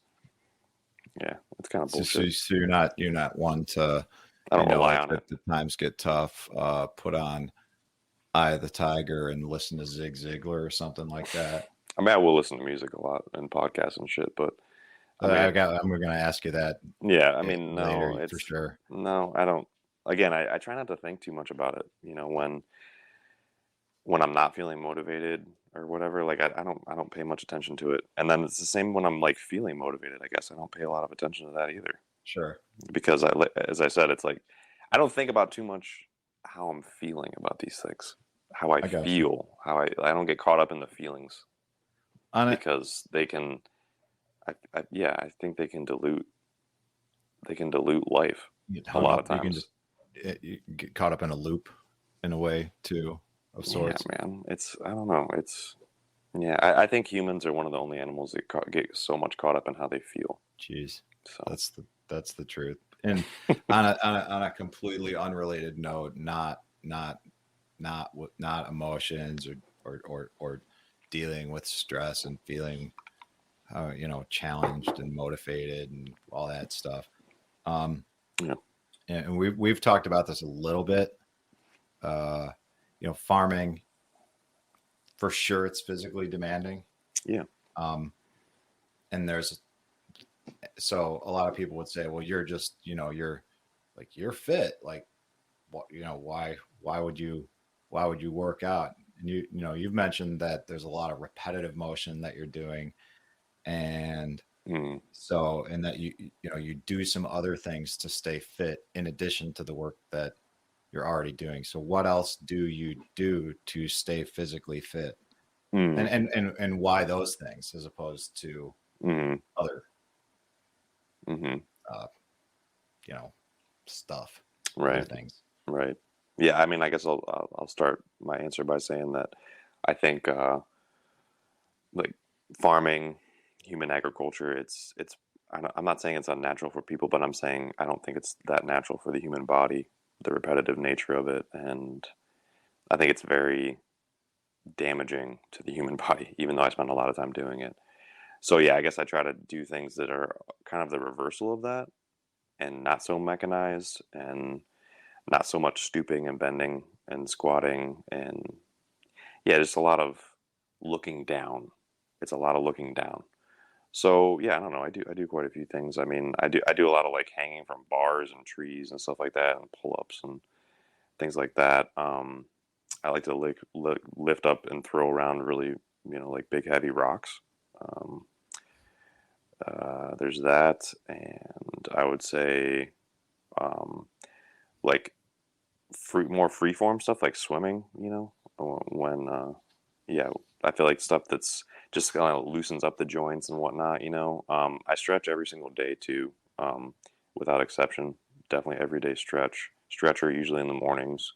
it's kind of bullshit. So you're not one to, I don't rely on it. The times get tough, put on Eye of the Tiger and listen to Zig Ziglar or something like that. I mean, I will listen to music a lot and podcasts and shit, but I'm going to ask you that. Yeah, I mean, later, no, it's for sure. No, I don't. Again, I try not to think too much about it. You know, when I'm not feeling motivated or whatever, like I don't pay much attention to it. And then it's the same when I'm like feeling motivated. I guess I don't pay a lot of attention to that either. Sure. Because as I said, it's like I don't think about too much how I'm feeling about these things, how I feel, how I don't get caught up in the feelings On it, because they can. I think they can dilute life a lot of times. You get caught up in a loop in a way too of sorts. Yeah, man. I don't know. I think humans are one of the only animals that get so much caught up in how they feel. Jeez. So That's the truth. And on a completely unrelated note, not emotions or dealing with stress and feeling challenged and motivated and all that stuff. And we've talked about this a little bit. Farming, for sure, it's physically demanding. Yeah. And so a lot of people would say, well, you're just, you're fit. Like, why would you work out? And you've mentioned that there's a lot of repetitive motion that you're doing. And so, and that you do some other things to stay fit in addition to the work that you're already doing. So what else do you do to stay physically fit? And why those things as opposed to other, stuff, right? Other things, right? Yeah, I mean, I guess I'll start my answer by saying that I think like farming, human agriculture, it's. I'm not saying it's unnatural for people, but I'm saying I don't think it's that natural for the human body, the repetitive nature of it, and I think it's very damaging to the human body, even though I spend a lot of time doing it. So yeah, I guess I try to do things that are kind of the reversal of that and not so mechanized and not so much stooping and bending and squatting and just a lot of looking down. It's a lot of looking down. So yeah, I don't know. I do quite a few things. I mean, I do a lot of like hanging from bars and trees and stuff like that and pull-ups and things like that. I like to lift up and throw around really, like big heavy rocks. There's that, and I would say like more free form stuff like swimming, you know, when yeah, I feel like stuff that's just kind of loosens up the joints and whatnot, you know. I stretch every single day too, without exception. Definitely every day stretcher usually in the mornings.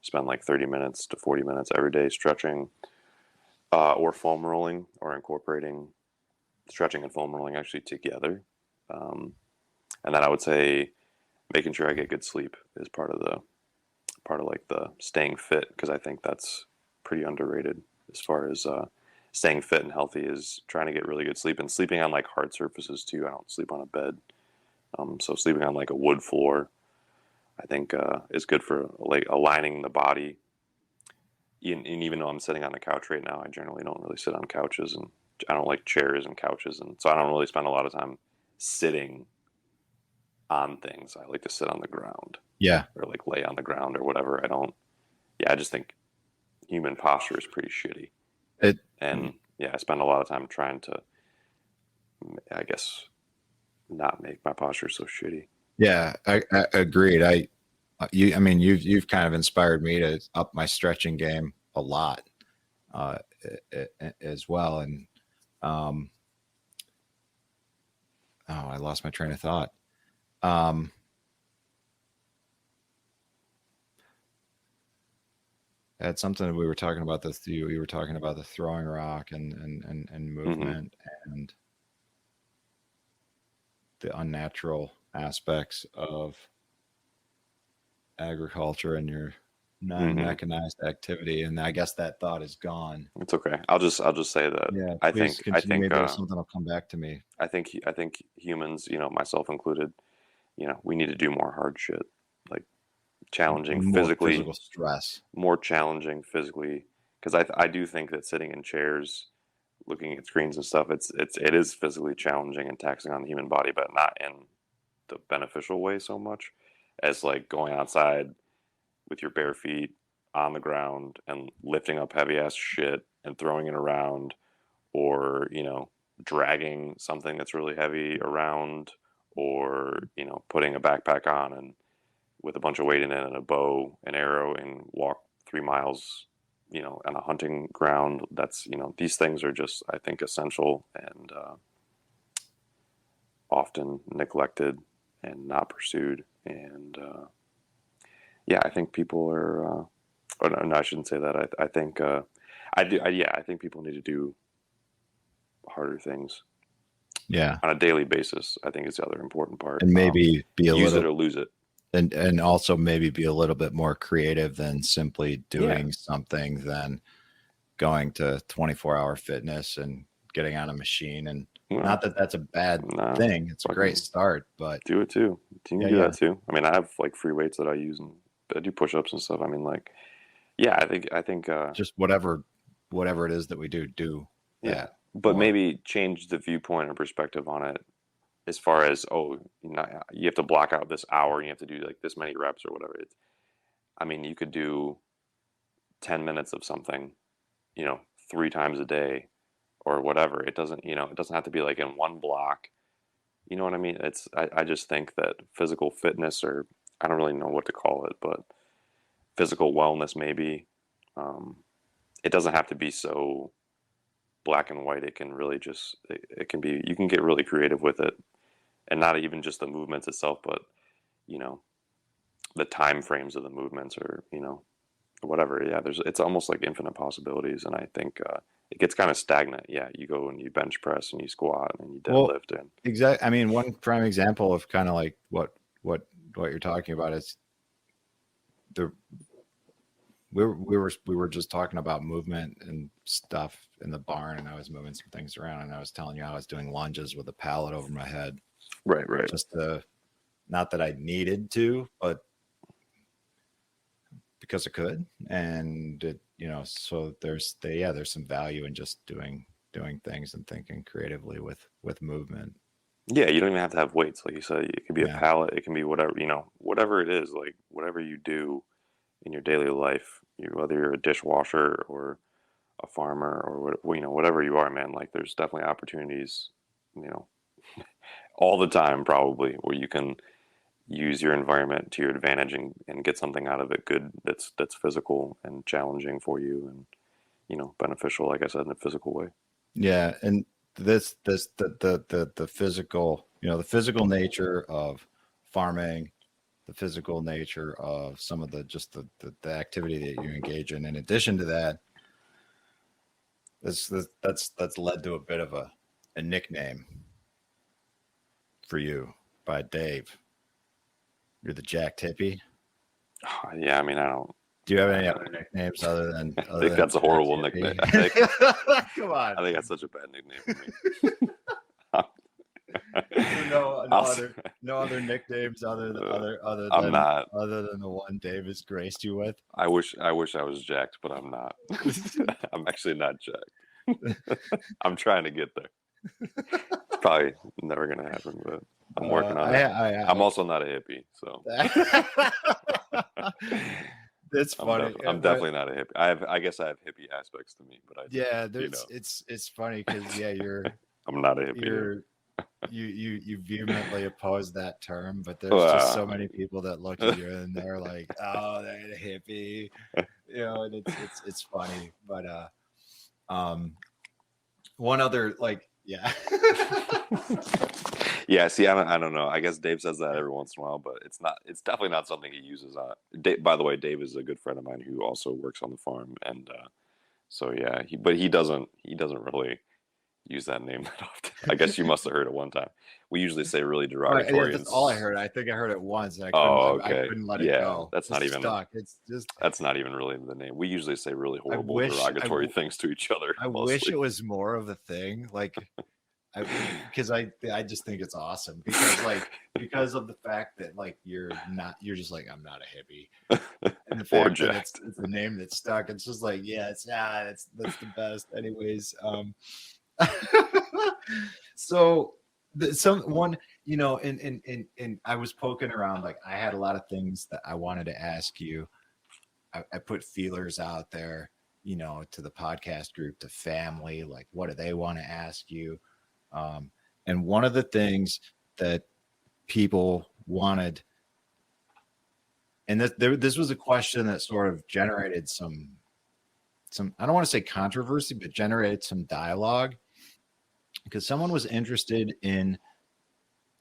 Spend like 30 minutes to 40 minutes every day stretching, or foam rolling, or incorporating stretching and foam rolling actually together. And then I would say making sure I get good sleep is part of like the staying fit, because I think that's pretty underrated as far as staying fit and healthy, is trying to get really good sleep and sleeping on like hard surfaces too. I don't sleep on a bed, so sleeping on like a wood floor, I think is good for like aligning the body. And even though I'm sitting on the couch right now, I generally don't really sit on couches, and I don't like chairs and couches, and so I don't really spend a lot of time sitting on things. I like to sit on the ground. Yeah. Or like lay on the ground or whatever. I just think human posture is pretty shitty. And I spend a lot of time trying to, I guess, not make my posture so shitty. Yeah, I agreed. You've kind of inspired me to up my stretching game a lot, as well. And, I lost my train of thought. Had something we were talking about this. We were talking about the throwing rock and movement and the unnatural aspects of agriculture and your non-mechanized activity. And I guess that thought is gone. It's okay. I'll just say that. Yeah, I please think continue. Maybe something will come back to me. I think humans, you know, myself included, you know, we need to do more hard shit, like challenging More physically, physical stress, more challenging physically, because I do think that sitting in chairs, looking at screens and stuff, it is physically challenging and taxing on the human body, but not in the beneficial way so much as like going outside with your bare feet on the ground and lifting up heavy ass shit and throwing it around, or, you know, dragging something that's really heavy around, or, you know, putting a backpack on and with a bunch of weight in it and a bow and arrow and walk 3 miles, you know, on a hunting ground. That's, you know, these things are just, I think, essential and often neglected and not pursued. And I think people are, or no, I shouldn't say that. I think I think people need to do harder things. Yeah, on a daily basis, I think is the other important part. And maybe be a use little, it or lose it. And also maybe be a little bit more creative than simply doing something than going to 24-hour fitness and getting on a machine. And not that that's a bad thing. It's a great start, but do it too. You can do that too. I mean, I have like free weights that I use, and I do push-ups and stuff. I mean, like, I think just whatever it is that we do. Yeah. But maybe change the viewpoint or perspective on it, as far as, you have to block out this hour and you have to do like this many reps or whatever. I mean, you could do 10 minutes of something, you know, 3 times a day or whatever. It doesn't have to be like in one block. You know what I mean? I just think that physical fitness, or I don't really know what to call it, but physical wellness maybe, it doesn't have to be so black and white. It can really just, it can be, you can get really creative with it, and not even just the movements itself, but, you know, the time frames of the movements, or, you know, whatever. It's almost like infinite possibilities. And I think it gets kind of stagnant. You go and you bench press and you squat and you deadlift. And exactly. I mean, one prime example of kind of like what you're talking about is we were just talking about movement and stuff in the barn, and I was moving some things around, and I was telling you I was doing lunges with a pallet over my head. Right. Just not that I needed to, but because I could. And it, you know, so there's some value in just doing things and thinking creatively with movement. Yeah, you don't even have to have weights, like you said. It could be a pallet, it can be whatever, you know, whatever it is, like whatever you do in your daily life, whether you're a dishwasher or a farmer or, you know, whatever you are, man. Like, there's definitely opportunities, you know, all the time probably, where you can use your environment to your advantage and get something out of it good that's physical and challenging for you and, you know, beneficial, like I said, in a physical way. Yeah. And the physical, you know, the physical nature of farming, the physical nature of some of the activity that you engage in addition to that, that's led to a bit of a nickname for you by Dave. You're the Jack Tippy. Yeah, I mean, I don't. Do you have any other nicknames other than? I think that's a horrible nickname. I think, Come on. I think that's such a bad nickname for me. No other nicknames other than I'm not. other than the one Dave has graced you with. I wish I was jacked, but I'm not. I'm actually not jacked. I'm trying to get there. It's probably never gonna happen, but I'm working on it. I'm also not a hippie, so that's funny. I'm definitely not a hippie. I guess I have hippie aspects to me, but it's funny because you're I'm not a hippie. You vehemently oppose that term, but there's just so many people that look at you and they're like, "Oh, they're a hippie," you know, and it's funny. But one other Yeah, see, I don't know. I guess Dave says that every once in a while, but it's definitely not something he uses on. By the way, Dave is a good friend of mine who also works on the farm, and so yeah, he doesn't really use that name that often. I guess you must have heard it one time. We usually say really derogatory. That's all I heard. I think I heard it once. And I couldn't let it go. That's not even stuck. It's just that's not even really the name. We usually say really horrible derogatory things to each other. I wish it was more of a thing, like because I just think it's awesome because of the fact that you're just like, I'm not a hippie, and the fact that it's a name that's stuck. It's just like, that's the best. Anyways, so someone, you know, and I was poking around, I had a lot of things that I wanted to ask you. I put feelers out there, you know, to the podcast group, to family, what do they want to ask you? And one of the things that people wanted, and this was a question that sort of generated some, I don't want to say controversy, but generated some dialogue, because someone was interested in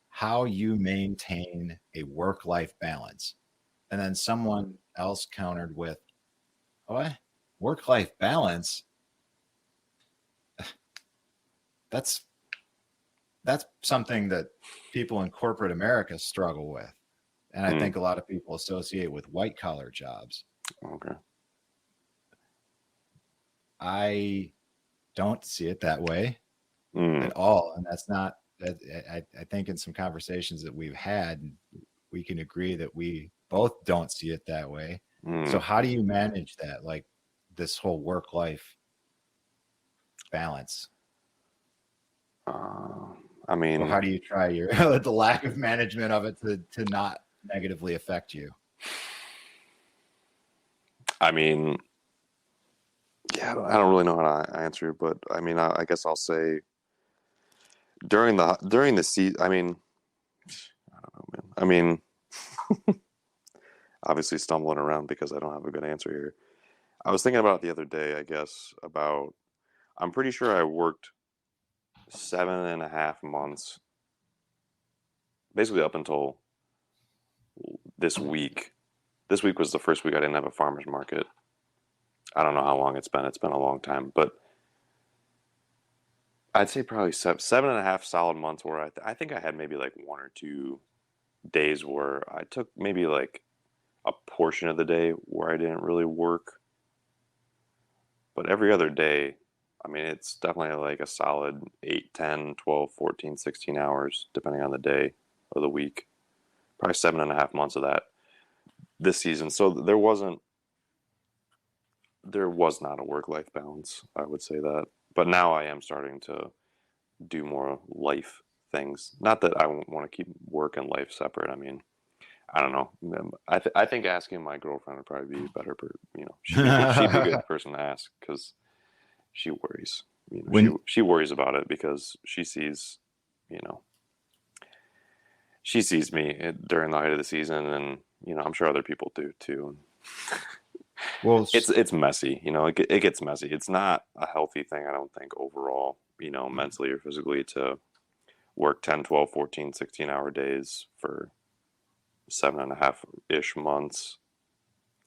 how you maintain a work-life balance. And then someone else countered with, what? Work-life balance? That's something that people in corporate America struggle with. And I think a lot of people associate with white-collar jobs. Okay. I don't see it that way at all. And that's not, I think in some conversations that we've had, we can agree that we both don't see it that way. So how do you manage that? This whole work-life balance? I mean, or how do you try the lack of management of it to not negatively affect you? I mean, yeah, I don't really know how to answer, but I mean, I guess I'll say during the season. I mean, I don't know, man. I mean, obviously stumbling around because I don't have a good answer here. I was thinking about it the other day. I guess I'm pretty sure I worked 7.5 months, basically up until this week. This week was the first week I didn't have a farmer's market. I don't know how long it's been. It's been a long time, but I'd say probably 7.5 solid months where I think I had maybe 1 or 2 days where I took maybe a portion of the day where I didn't really work. But every other day, I mean, it's definitely a solid 8, 10, 12, 14, 16 hours, depending on the day of the week. Probably 7.5 months of that this season. So there was not a work-life balance, I would say that. But now I am starting to do more life things. Not that I want to keep work and life separate. I mean, I don't know. I think asking my girlfriend would probably be better. You know, she'd be a good person to ask because she worries. You know, she worries about it because she sees, you know, she sees me during the height of the season, and I'm sure other people do too. Well, It's messy, it gets messy. It's not a healthy thing, I don't think, overall, mentally or physically, to work 10, 12, 14, 16-hour days for 7.5-ish months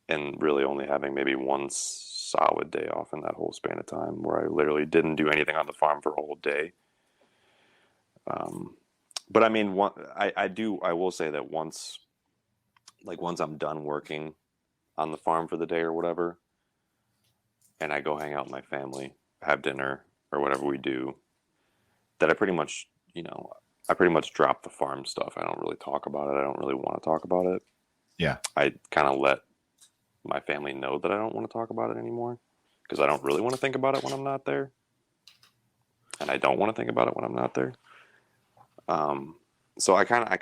and really only having maybe one solid day off in that whole span of time, where I literally didn't do anything on the farm for a whole day. But I mean, I will say that once I'm done working on the farm for the day or whatever, and I go hang out with my family, have dinner or whatever we do, that I pretty much drop the farm stuff. I don't really talk about it. I don't really want to talk about it. yeah. I kind of let my family know that I don't want to talk about it anymore, because I don't really want to think about it when I'm not there. And I don't want to think about it when I'm not there. So I kind of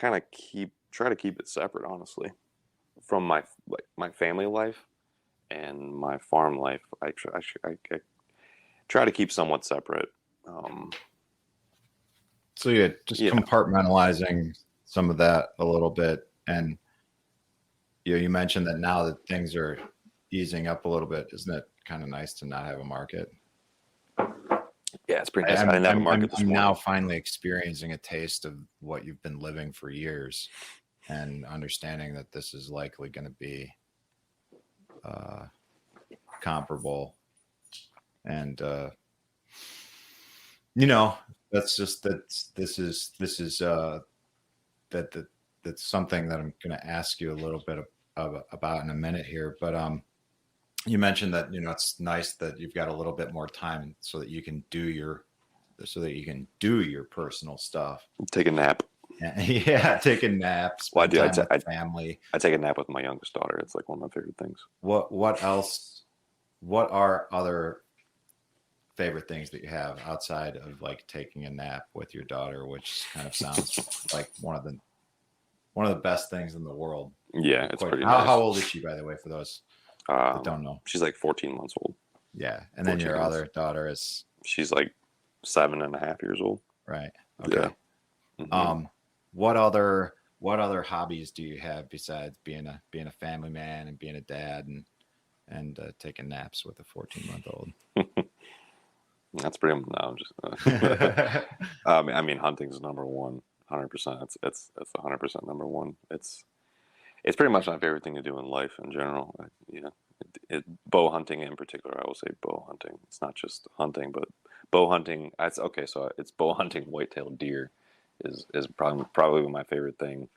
try to keep it separate, honestly, from my family life and my farm life. I try to keep somewhat separate. So yeah, just compartmentalizing some of that a little bit. And you mentioned that now that things are easing up a little bit, isn't it kind of nice to not have a market? Yeah, it's pretty nice. I didn't have a market this morning. I'm now finally experiencing a taste of what you've been living for years, and understanding that this is likely going to be comparable. And that's just this is that's something that I'm going to ask you a little bit about in a minute here. But you mentioned that it's nice that you've got a little bit more time so that you can do your personal stuff. Take a nap. Yeah, take a nap. Spend time with family. I take a nap with my youngest daughter. It's like one of my favorite things. What else? What are other favorite things that you have outside of like taking a nap with your daughter, which kind of sounds like one of the best things in the world? Yeah, it's pretty nice. How old is she, by the way, for those that don't know? She's like 14 months old. Yeah, and then your other daughter she's like 7.5 years old. Right. Okay. Yeah. Mm-hmm. What other hobbies do you have besides being a family man and being a dad and taking naps with a 14-month-old? That's pretty. No, just. I mean, hunting's number one, 100%. It's 100% number one. It's pretty much my favorite thing to do in life in general. Bow hunting in particular. I will say bow hunting. It's not just hunting, but bow hunting. So it's bow hunting white-tailed deer is probably my favorite thing,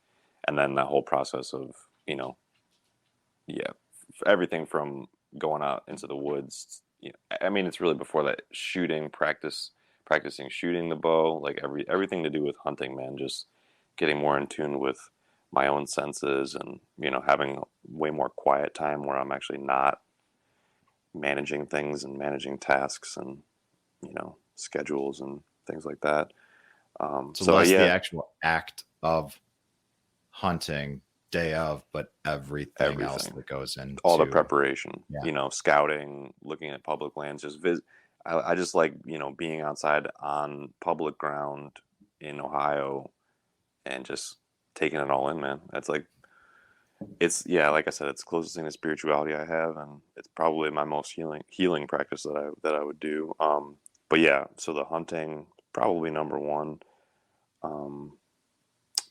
and then the whole process of everything from going out into the woods. I mean, it's really before that, practicing shooting the bow, like everything to do with hunting, man. Just getting more in tune with my own senses, and having way more quiet time where I'm actually not managing things and managing tasks and schedules and things like that. So that's the actual act of hunting day of, but everything else that goes into all the preparation, scouting, looking at public lands, I just like, being outside on public ground in Ohio and just taking it all in, man. That's like, like I said, it's the closest thing to spirituality I have, and it's probably my most healing practice that I would do. But yeah, so the hunting, probably number one.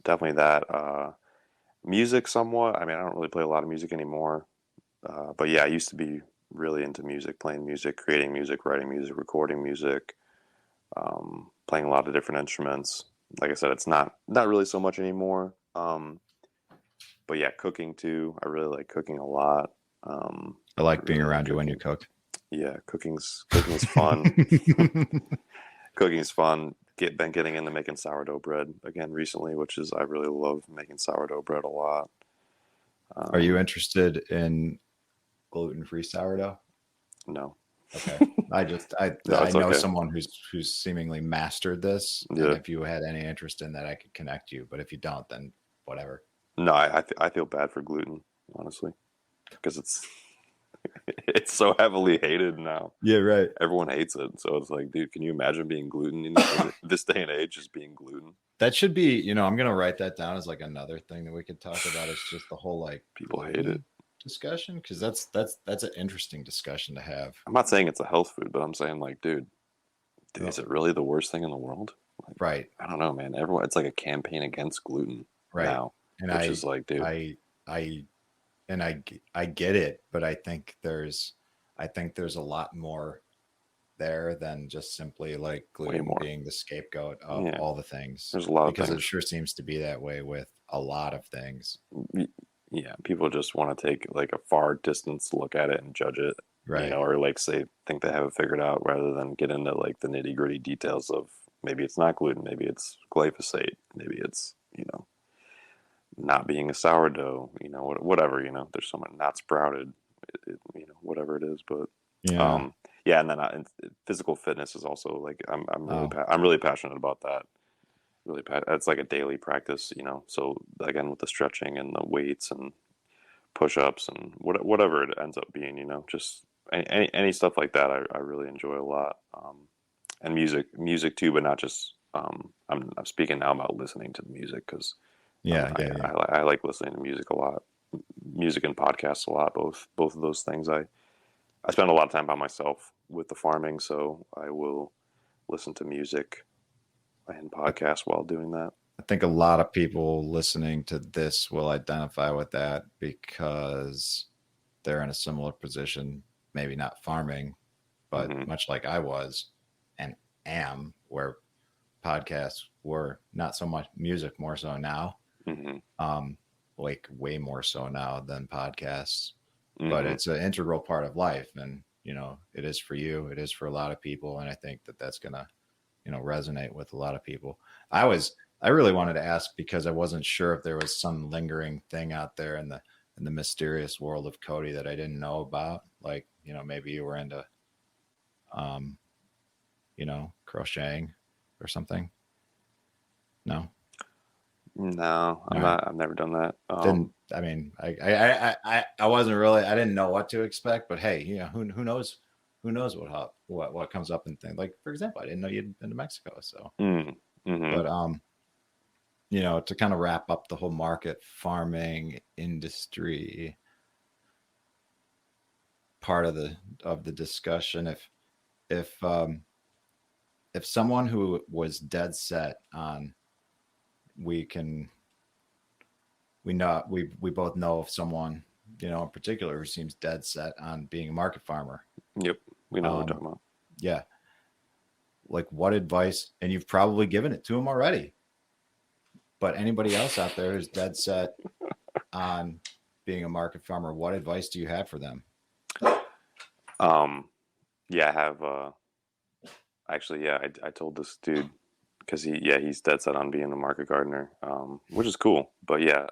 Definitely that. Music somewhat. I mean, I don't really play a lot of music anymore. But yeah, I used to be really into music, playing music, creating music, writing music, recording music, playing a lot of different instruments. Like I said, it's not really so much anymore. But yeah, cooking too. I really like cooking a lot. I like being around you when you cook. Yeah, cooking's fun. Cooking's fun. Been getting into making sourdough bread again recently, I really love making sourdough bread a lot. Are you interested in gluten-free sourdough? No. Okay. I know someone who's seemingly mastered this. Yeah. And if you had any interest in that, I could connect you. But if you don't, then whatever. No, I feel bad for gluten, honestly, because it's so heavily hated now. Yeah, right. Everyone hates it. So it's like, dude, can you imagine being gluten in this day and age, just being gluten? That should be, you know, I'm gonna write that down as like another thing that we could talk about. Is just the whole like People hate it. discussion, because that's an interesting discussion to have. I'm not saying it's a health food, but I'm saying like, dude, No. is it really the worst thing in the world? Like, Right. I don't know, man. Everyone, it's like a campaign against gluten now, And which is like, dude, I get it, but I think there's a lot more there than just simply like gluten more. being the scapegoat of Yeah. all the things. There's a lot of because things. it sure seems to be that way with a lot of things. Yeah, people just want to take like a far distance look at it and judge it, Right. you know, or like say think they have it figured out rather than get into like the nitty gritty details of maybe it's not gluten, maybe it's glyphosate, maybe it's, you know, not being a sourdough, you know, whatever, you know, there's so much not sprouted, you know, whatever it is, but Yeah. yeah, and then and physical fitness is also like I'm really passionate about that. Really, it's like a daily practice, you know. So again, with the stretching and the weights and push-ups and whatever it ends up being, you know, just any stuff like that, I really enjoy a lot. And music too, but not just. I'm speaking now about listening to the music because I like listening to music a lot, music and podcasts a lot. Both of those things. I spend a lot of time by myself with the farming, so I will listen to music and podcasts while doing that. I think a lot of people listening to this will identify with that because they're in a similar position, maybe not farming, but much like I was and am, where podcasts were not so much music, more so now, like way more so now than podcasts. But it's an integral part of life, and you know, it is for you, it is for a lot of people, and I think that that's gonna, you know, resonate with a lot of people. I really wanted to ask because I wasn't sure if there was some lingering thing out there in the mysterious world of Cody that I didn't know about. Like, you know, maybe you were into, you know, crocheting or something. No, I'm not. I've never done that. I mean, I wasn't really. I didn't know what to expect, but hey, you know, who knows? Who knows what comes up and things. Like, for example, I didn't know you'd been to Mexico, so. But you know, to kind of wrap up the whole market farming industry part of the discussion, if someone who was dead set on, we both know of someone, you know, in particular who seems dead set on being a market farmer. Yep, we know what we're talking about. Yeah. Like, what advice, and you've probably given it to him already, but anybody else out there who's dead set on being a market farmer, what advice do you have for them? Yeah, I have. Actually, yeah, I told this dude because he's dead set on being a market gardener, which is cool. But yeah,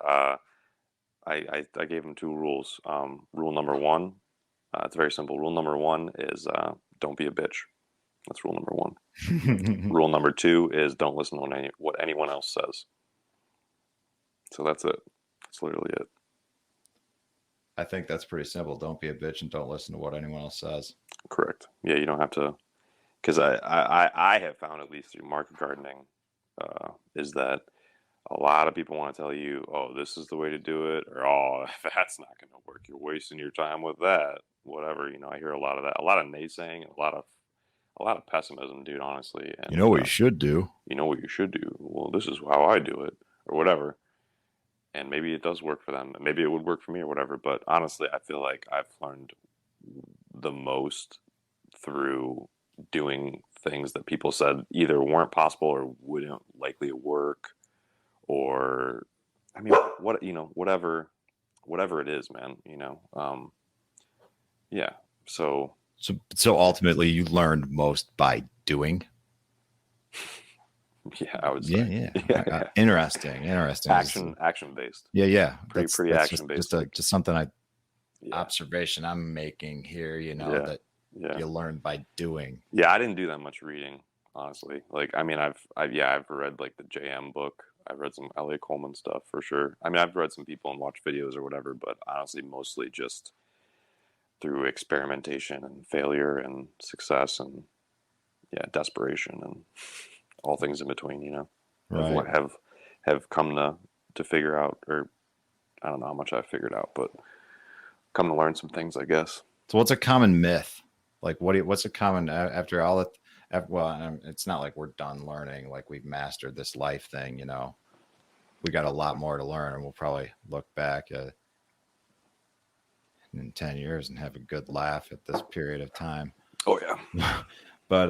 I gave him 2 rules. Rule number 1, it's very simple. Rule number 1 is don't be a bitch. That's rule number 1. Rule number 2 is don't listen to what anyone else says. So that's it. That's literally it. I think that's pretty simple. Don't be a bitch and don't listen to what anyone else says. Correct. Yeah, you don't have to, because I have found, at least through market gardening, is that a lot of people want to tell you, oh, this is the way to do it, or oh, that's not going to work. You're wasting your time with that. Whatever, you know. I hear a lot of that, a lot of naysaying, a lot of pessimism, dude. Honestly, and you know what you should do. You know what you should do. Well, this is how I do it, or whatever. And maybe it does work for them. Maybe it would work for me or whatever. But honestly, I feel like I've learned the most through doing things that people said either weren't possible or wouldn't likely work, or, I mean, whatever it is, man, you know. Yeah. So ultimately you learned most by doing. Yeah, I would say. Yeah. Interesting. Action based. Yeah. Pretty action based. Just something observation I'm making here, you know, that you learn by doing. Yeah, I didn't do that much reading, honestly. Like, I mean, I've read like the JM book. I've read some L.A. Coleman stuff for sure. I mean, I've read some people and watched videos or whatever, but honestly, mostly just through experimentation and failure and success and desperation and all things in between, you know. Right. have come to figure out, or I don't know how much I've figured out, but come to learn some things, I guess. So what's a common myth? Like what's a common after all that? It's not like we're done learning, like we've mastered this life thing, we got a lot more to learn, and we'll probably look back in 10 years and have a good laugh at this period of time. Oh yeah. But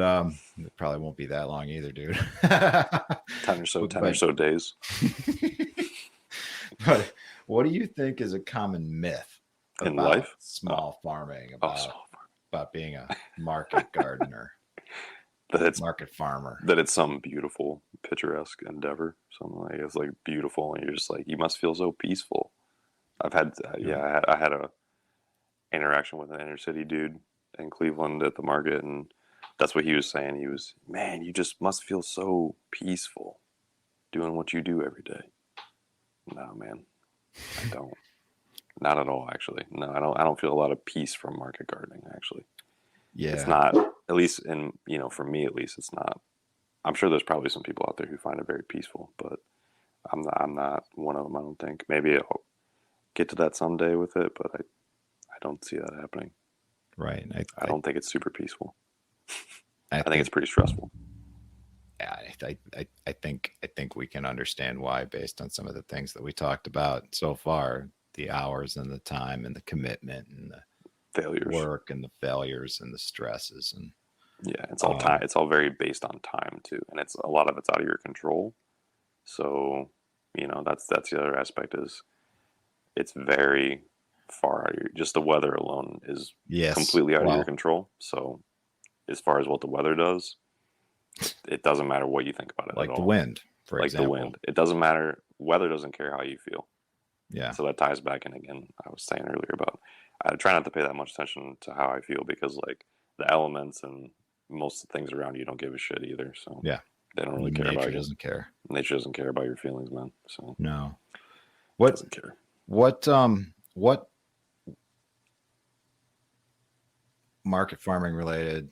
it probably won't be that long either, dude. 10 or so days. But what do you think is a common myth in about life? Small farming, about being a market gardener, that it's market farmer, that it's some beautiful, picturesque endeavor. Something like it's like beautiful, and you're just like, you must feel so peaceful. I've had I had a interaction with an inner city dude in Cleveland at the market, and that's what he was saying. He was, man, you just must feel so peaceful doing what you do every day. No, man, I don't. Not at all, actually. No, I don't feel a lot of peace from market gardening, actually. Yeah. It's not, at least for me at least, it's not. I'm sure there's probably some people out there who find it very peaceful, but I'm not one of them, I don't think. Maybe I'll get to that someday with it, but I don't see that happening. Right. I don't think it's super peaceful. I think it's pretty stressful. Yeah, I think we can understand why, based on some of the things that we talked about so far, the hours and the time and the commitment and the failures, work and the failures and the stresses, and yeah, it's all time. It's all very based on time too, and it's a lot of it's out of your control. So that's the other aspect, is it's very far out of your, just the weather alone is completely out of your control. So as far as what the weather does, it doesn't matter what you think about it. Like at the all. wind, for example. The wind. It doesn't matter. Weather doesn't care how you feel. Yeah. So that ties back in again. I was saying earlier about I try not to pay that much attention to how I feel, because like the elements and most of the things around you don't give a shit either. So yeah, they don't really care about you. Nature doesn't care. Nature doesn't care about your feelings, man. So no. What doesn't care? What market farming related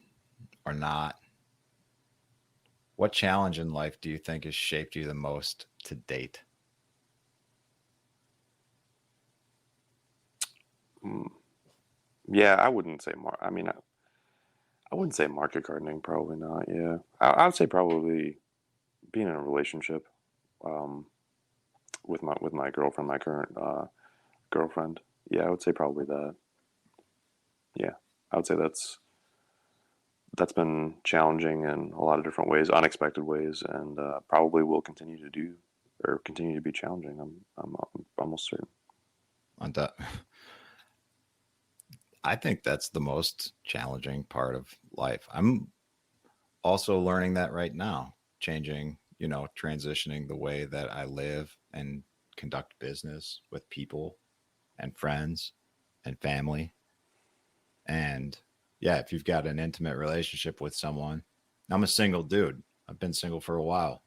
or not, what challenge in life do you think has shaped you the most to date? Yeah, I wouldn't say I wouldn't say market gardening. Probably not. Yeah, I would say probably being in a relationship with my girlfriend, my current girlfriend. Yeah, I would say probably that. Yeah, I would say that's been challenging in a lot of different ways, unexpected ways, and probably will continue to be challenging. I'm almost certain. On that, I think that's the most challenging part of life. I'm also learning that right now, changing, transitioning the way that I live and conduct business with people and friends and family. And yeah, if you've got an intimate relationship with someone, I'm a single dude. I've been single for a while.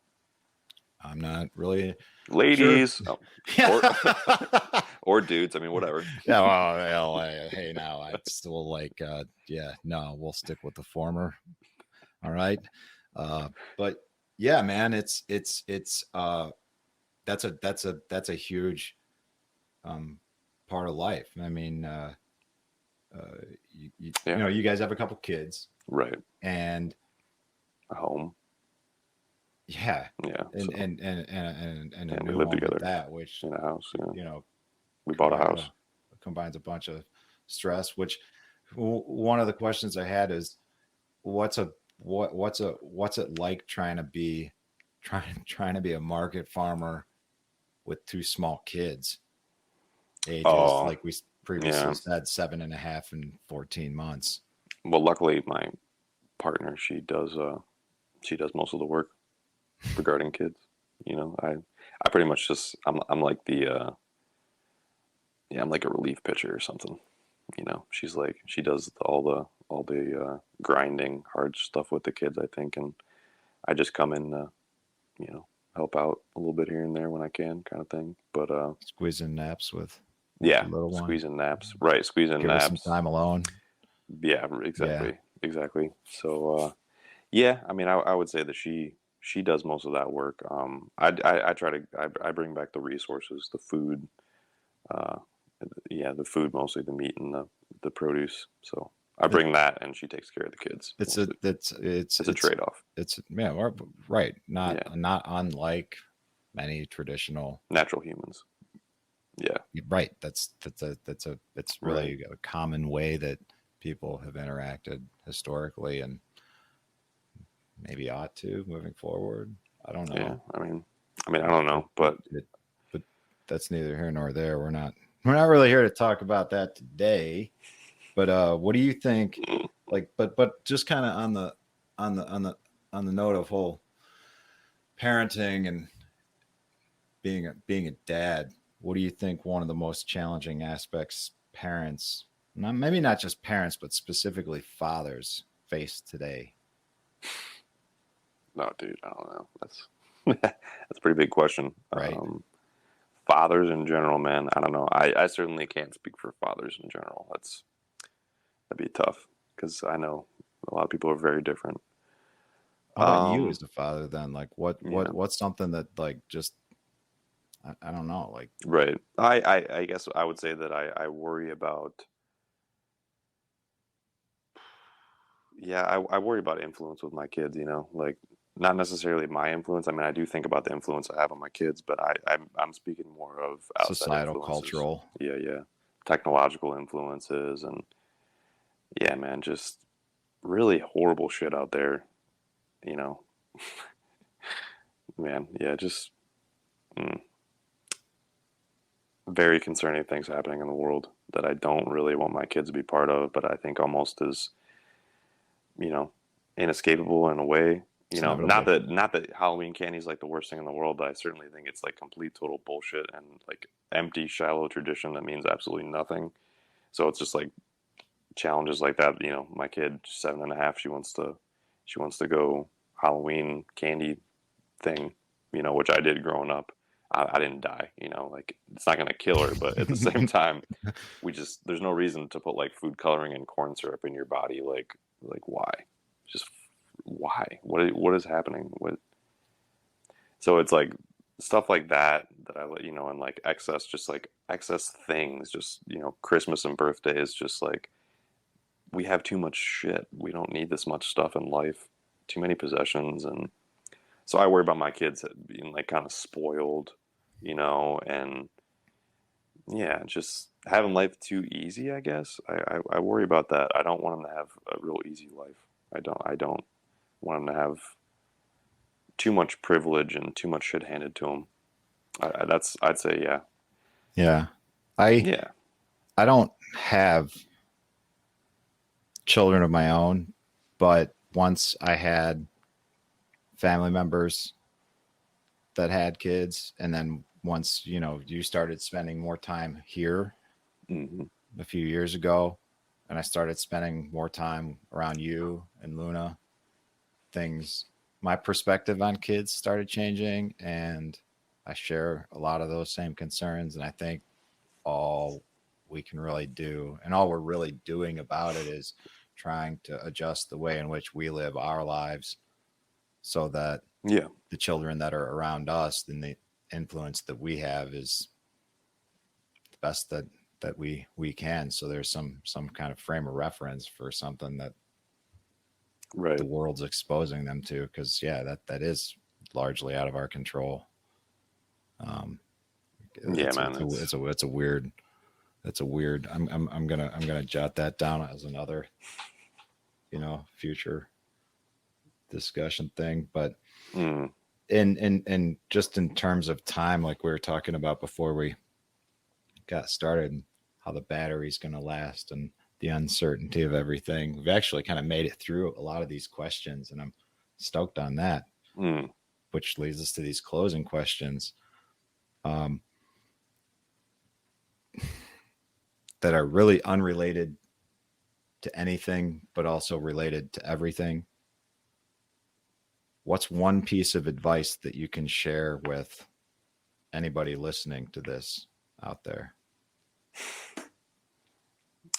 I'm not really ladies sure. Or dudes. I mean, whatever. Yeah. Well, hey, now I still like, no, we'll stick with the former. All right. But yeah, man, it's that's a huge part of life. I mean, you guys have a couple kids, right? And a home. Yeah. And a new home together. That which in a house. We bought a house. Combines a bunch of stress. Which one of the questions I had is, what's it like trying to be a market farmer with two small kids, ages like we previously said, 7.5 and 14 months. Well, luckily my partner, she does most of the work regarding kids. I pretty much just I'm like the I'm like a relief pitcher or something. She's like, she does all the grinding hard stuff with the kids, I think, and I just come in help out a little bit here and there when I can, kind of thing. But squeezing naps with squeezing naps, right? Squeezing naps, some time alone. Yeah, exactly. So I mean, I would say that she she does most of that work. I try to I bring back the resources, the food, uh, yeah, the food mostly, the meat and the produce. So I It, bring that, and she takes care of the kids it's a mostly. it's It's a trade off. it's yeah, right. Yeah, Not unlike many traditional. natural humans. Yeah, Right. It's right. really a common way that people have interacted historically and maybe ought to moving forward. I don't Yeah, know. I don't But know, but but that's neither here nor there. We're not really here to talk about that today. But what do you think? Like, but just kind of on the on the on the note of whole parenting and being a dad, what do you think one of the most challenging aspects parents, maybe not just parents, but specifically fathers face today? no, dude, I don't know. That's that's a pretty big question. Right. Fathers in general, man, I don't know. I certainly can't speak for fathers in general. That'd be tough because I know a lot of people are very different. How about you Um, as a father then? Like yeah, what's something that like just I don't know, like right. I guess I would say that I worry about, yeah, I worry about influence with my kids, like not necessarily my influence. I mean, I do think about the influence I have on my kids, but I'm speaking more of outside societal, influences. cultural? Yeah, yeah. Technological influences, and yeah, man, just really horrible shit out there, you know. Man, yeah, just mm, very concerning things happening in the world that I don't really want my kids to be part of, but I think almost is, you know, inescapable in a way. It's Not inevitable. that Halloween candy is like the worst thing in the world, but I certainly think it's like complete total bullshit and like empty, shallow tradition that means absolutely nothing. So it's just like challenges like that. My kid, 7.5, she wants to go Halloween candy thing, which I did growing up. I didn't die, like it's not gonna kill her, but at the same time, there's no reason to put like food coloring and corn syrup in your body. Like why? Just why? What is happening? So it's like stuff like that I let and like excess, just like excess things, just Christmas and birthdays, just like we have too much shit. We don't need this much stuff in life. Too many possessions, and so I worry about my kids being like kind of spoiled, and yeah, just having life too easy, I guess. I worry about that. I don't want them to have a real easy life. I don't want them to have too much privilege and too much shit handed to them. I'd say, yeah. Yeah. I Yeah. I don't have children of my own, but once I had family members that had kids, and then once you started spending more time here Hmm. a few years ago, and I started spending more time around you and Luna, things my perspective on kids started changing, and I share a lot of those same concerns. And I think all we can really do, and all we're really doing about it, is trying to adjust the way in which we live our lives so that Yeah. the children that are around us and the influence that we have is the best that we can. So there's some kind of frame of reference for something that the Right. world's exposing them to, because yeah, that is largely out of our control. um Yeah, man. it's a weird I'm gonna jot that down as another future discussion thing. But Mm, in just in terms of time, like we were talking about before we got started, how the battery's going to last and the uncertainty of everything, we've actually kind of made it through a lot of these questions, and I'm stoked on that. mm. Which leads us to these closing questions, um, that are really unrelated to anything, but also related to everything. What's one piece of advice that you can share with anybody listening to this out there?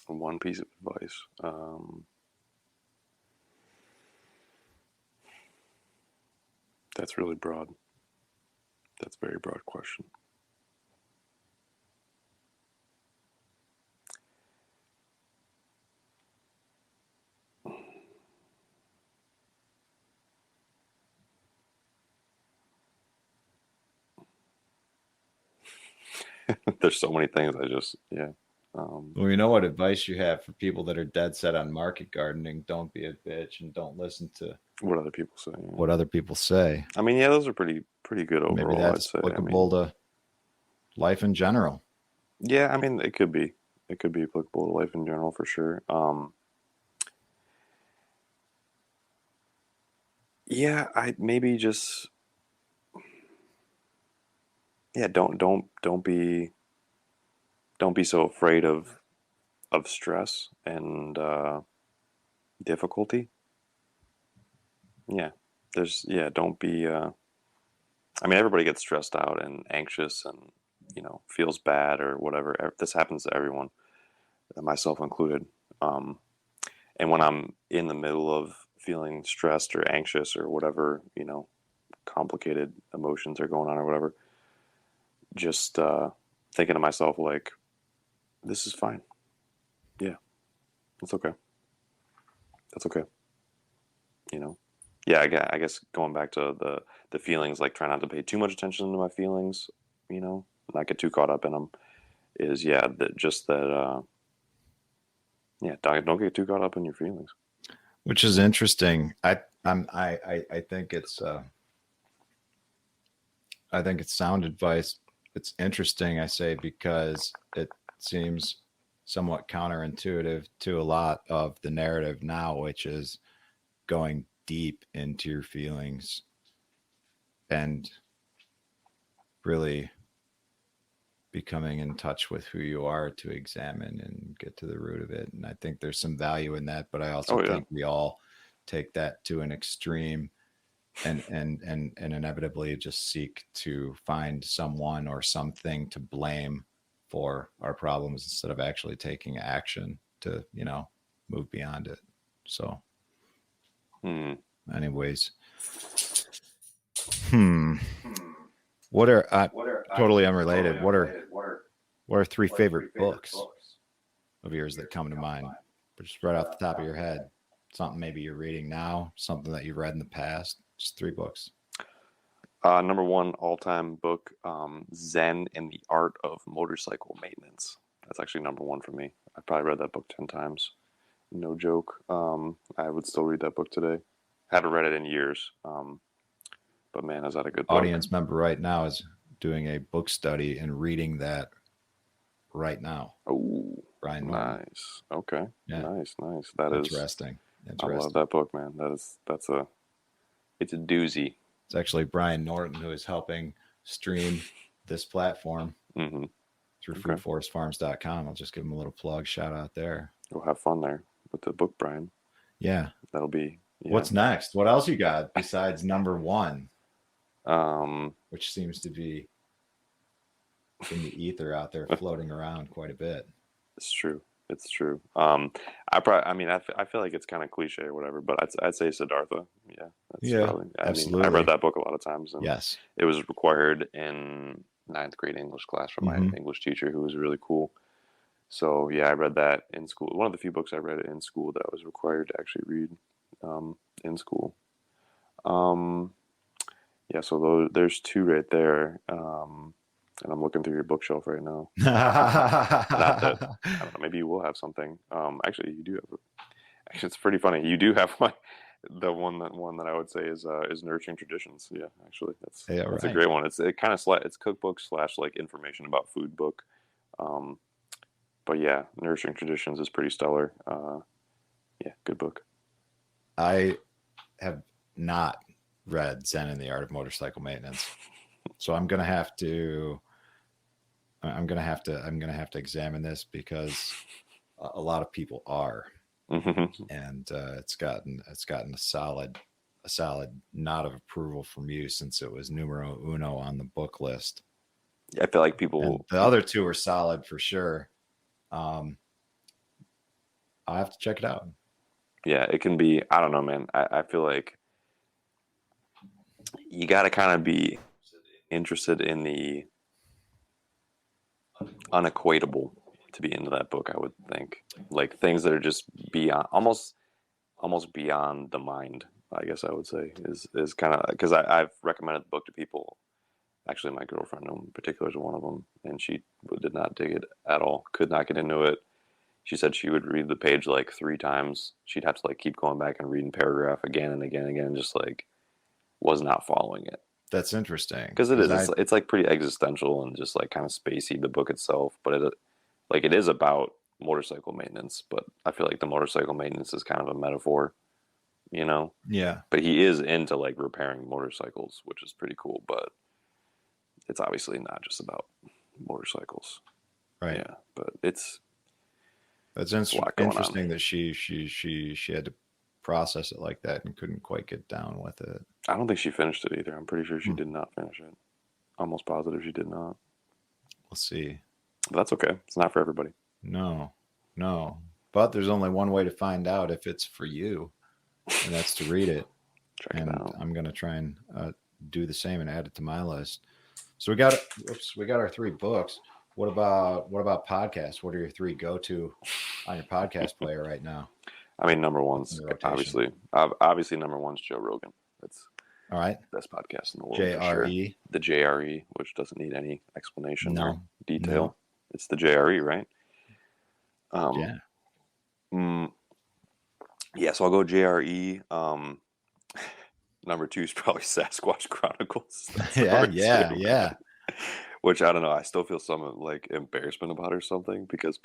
One piece of advice. That's really broad. That's a very broad question. There's so many things Well, you know what advice you have for people that are dead set on market gardening? Don't be a bitch and don't listen to what other people say. what other people say. I mean, yeah, those are pretty good overall. Maybe that's I'd say. applicable to life in general. Yeah, I mean, it could be applicable to life in general for sure. Yeah, I maybe just don't be so afraid of stress and difficulty. Yeah, don't be. I mean, everybody gets stressed out and anxious and feels bad or whatever. This happens to everyone, myself included. And when I'm in the middle of feeling stressed or anxious or whatever, complicated emotions are going on or whatever, just thinking to myself, like, this is fine. Yeah, it's okay. That's okay. Yeah, I guess going back to the feelings, like trying not to pay too much attention to my feelings, not get too caught up in them, is don't get too caught up in your feelings. Which is interesting. I think it's sound advice. It's interesting, I say, because it seems somewhat counterintuitive to a lot of the narrative now, which is going deep into your feelings and really becoming in touch with who you are to examine and get to the root of it. And I think there's some value in that, but I also think we all take that to an extreme and inevitably just seek to find someone or something to blame for our problems instead of actually taking action to, move beyond it. So anyways, what are totally unrelated? What are three favorite books of yours that come to mind? Just right off the top of your head, something maybe you're reading now, something that you've read in the past. Just 3 books. Number 1 all-time book, Zen and the Art of Motorcycle Maintenance. That's actually number 1 for me. I probably read that book 10 times. No joke. I would still read that book today. Haven't read it in years. But man, is that a good book. Audience member right now is doing a book study and reading that right now. Oh, Brian nice. Norton. Okay. Yeah. Nice. That is interesting. I love that book, man. It's a doozy. It's actually Brian Norton who is helping stream this platform through foodforestfarms.com. I'll just give him a little plug, shout out there. We'll have fun there with the book, Brian. Yeah. That'll be. Yeah. What's next? What else you got besides number 1? Which seems to be in the ether out there floating around quite a bit. It's true. I feel like it's kind of cliche or whatever, but I'd say Siddhartha. Yeah. Absolutely. I read that book a lot of times. And yes. It was required in 9th grade English class from my English teacher, who was really cool. So yeah, I read that in school. One of the few books I read in school that I was required to actually read in school. So there's 2 right there. And I'm looking through your bookshelf right now. Not that, I don't know, maybe you will have something. Actually, you do have. Actually, it's pretty funny. You do have one. The one that I would say is Nurturing Traditions. Yeah, actually, that's a great one. It's cookbook / like information about food book. But yeah, Nurturing Traditions is pretty stellar. Yeah, good book. I have not read Zen and the Art of Motorcycle Maintenance, so I'm gonna have to examine this because a lot of people are, and it's gotten a solid nod of approval from you since it was numero uno on the book list. I feel like the other 2 are solid for sure. I'll have to check it out. Yeah, it can be. I don't know, man. I feel like you got to kind of be interested in the unequatable to be into that book, I would think. Like things that are just beyond, almost beyond the mind, I guess I would say, is kind of, because I've recommended the book to people. Actually, my girlfriend in particular is one of them, and she did not dig it at all, could not get into it. She said she would read the page like 3 times. She'd have to like keep going back and reading paragraph again and again and again, just like was not following it. That's interesting. Because it is. It's like pretty existential and just like kind of spacey, the book itself. But it is about motorcycle maintenance. But I feel like the motorcycle maintenance is kind of a metaphor, you know? Yeah. But he is into like repairing motorcycles, which is pretty cool. But it's obviously not just about motorcycles. Right. Yeah. But that's interesting that she had to process it like that and couldn't quite get down with it. I don't think she finished it either. I'm pretty sure she did not finish it. Almost positive she did not. We'll see. But that's okay. It's not for everybody. No. But there's only one way to find out if it's for you, and that's to read it. Check it out. I'm going to try and do the same and add it to my list. So we got our 3 books. What about podcasts? What are your 3 go-to on your podcast player right now? I mean, number one's obviously number one's Joe Rogan. That's all right. Best podcast in the world. JRE. Sure. The JRE, which doesn't need any explanation or detail. No. It's the JRE, right? Yeah. So I'll go JRE. Number 2 is probably Sasquatch Chronicles. Yeah. Which I don't know. I still feel some like embarrassment about or something because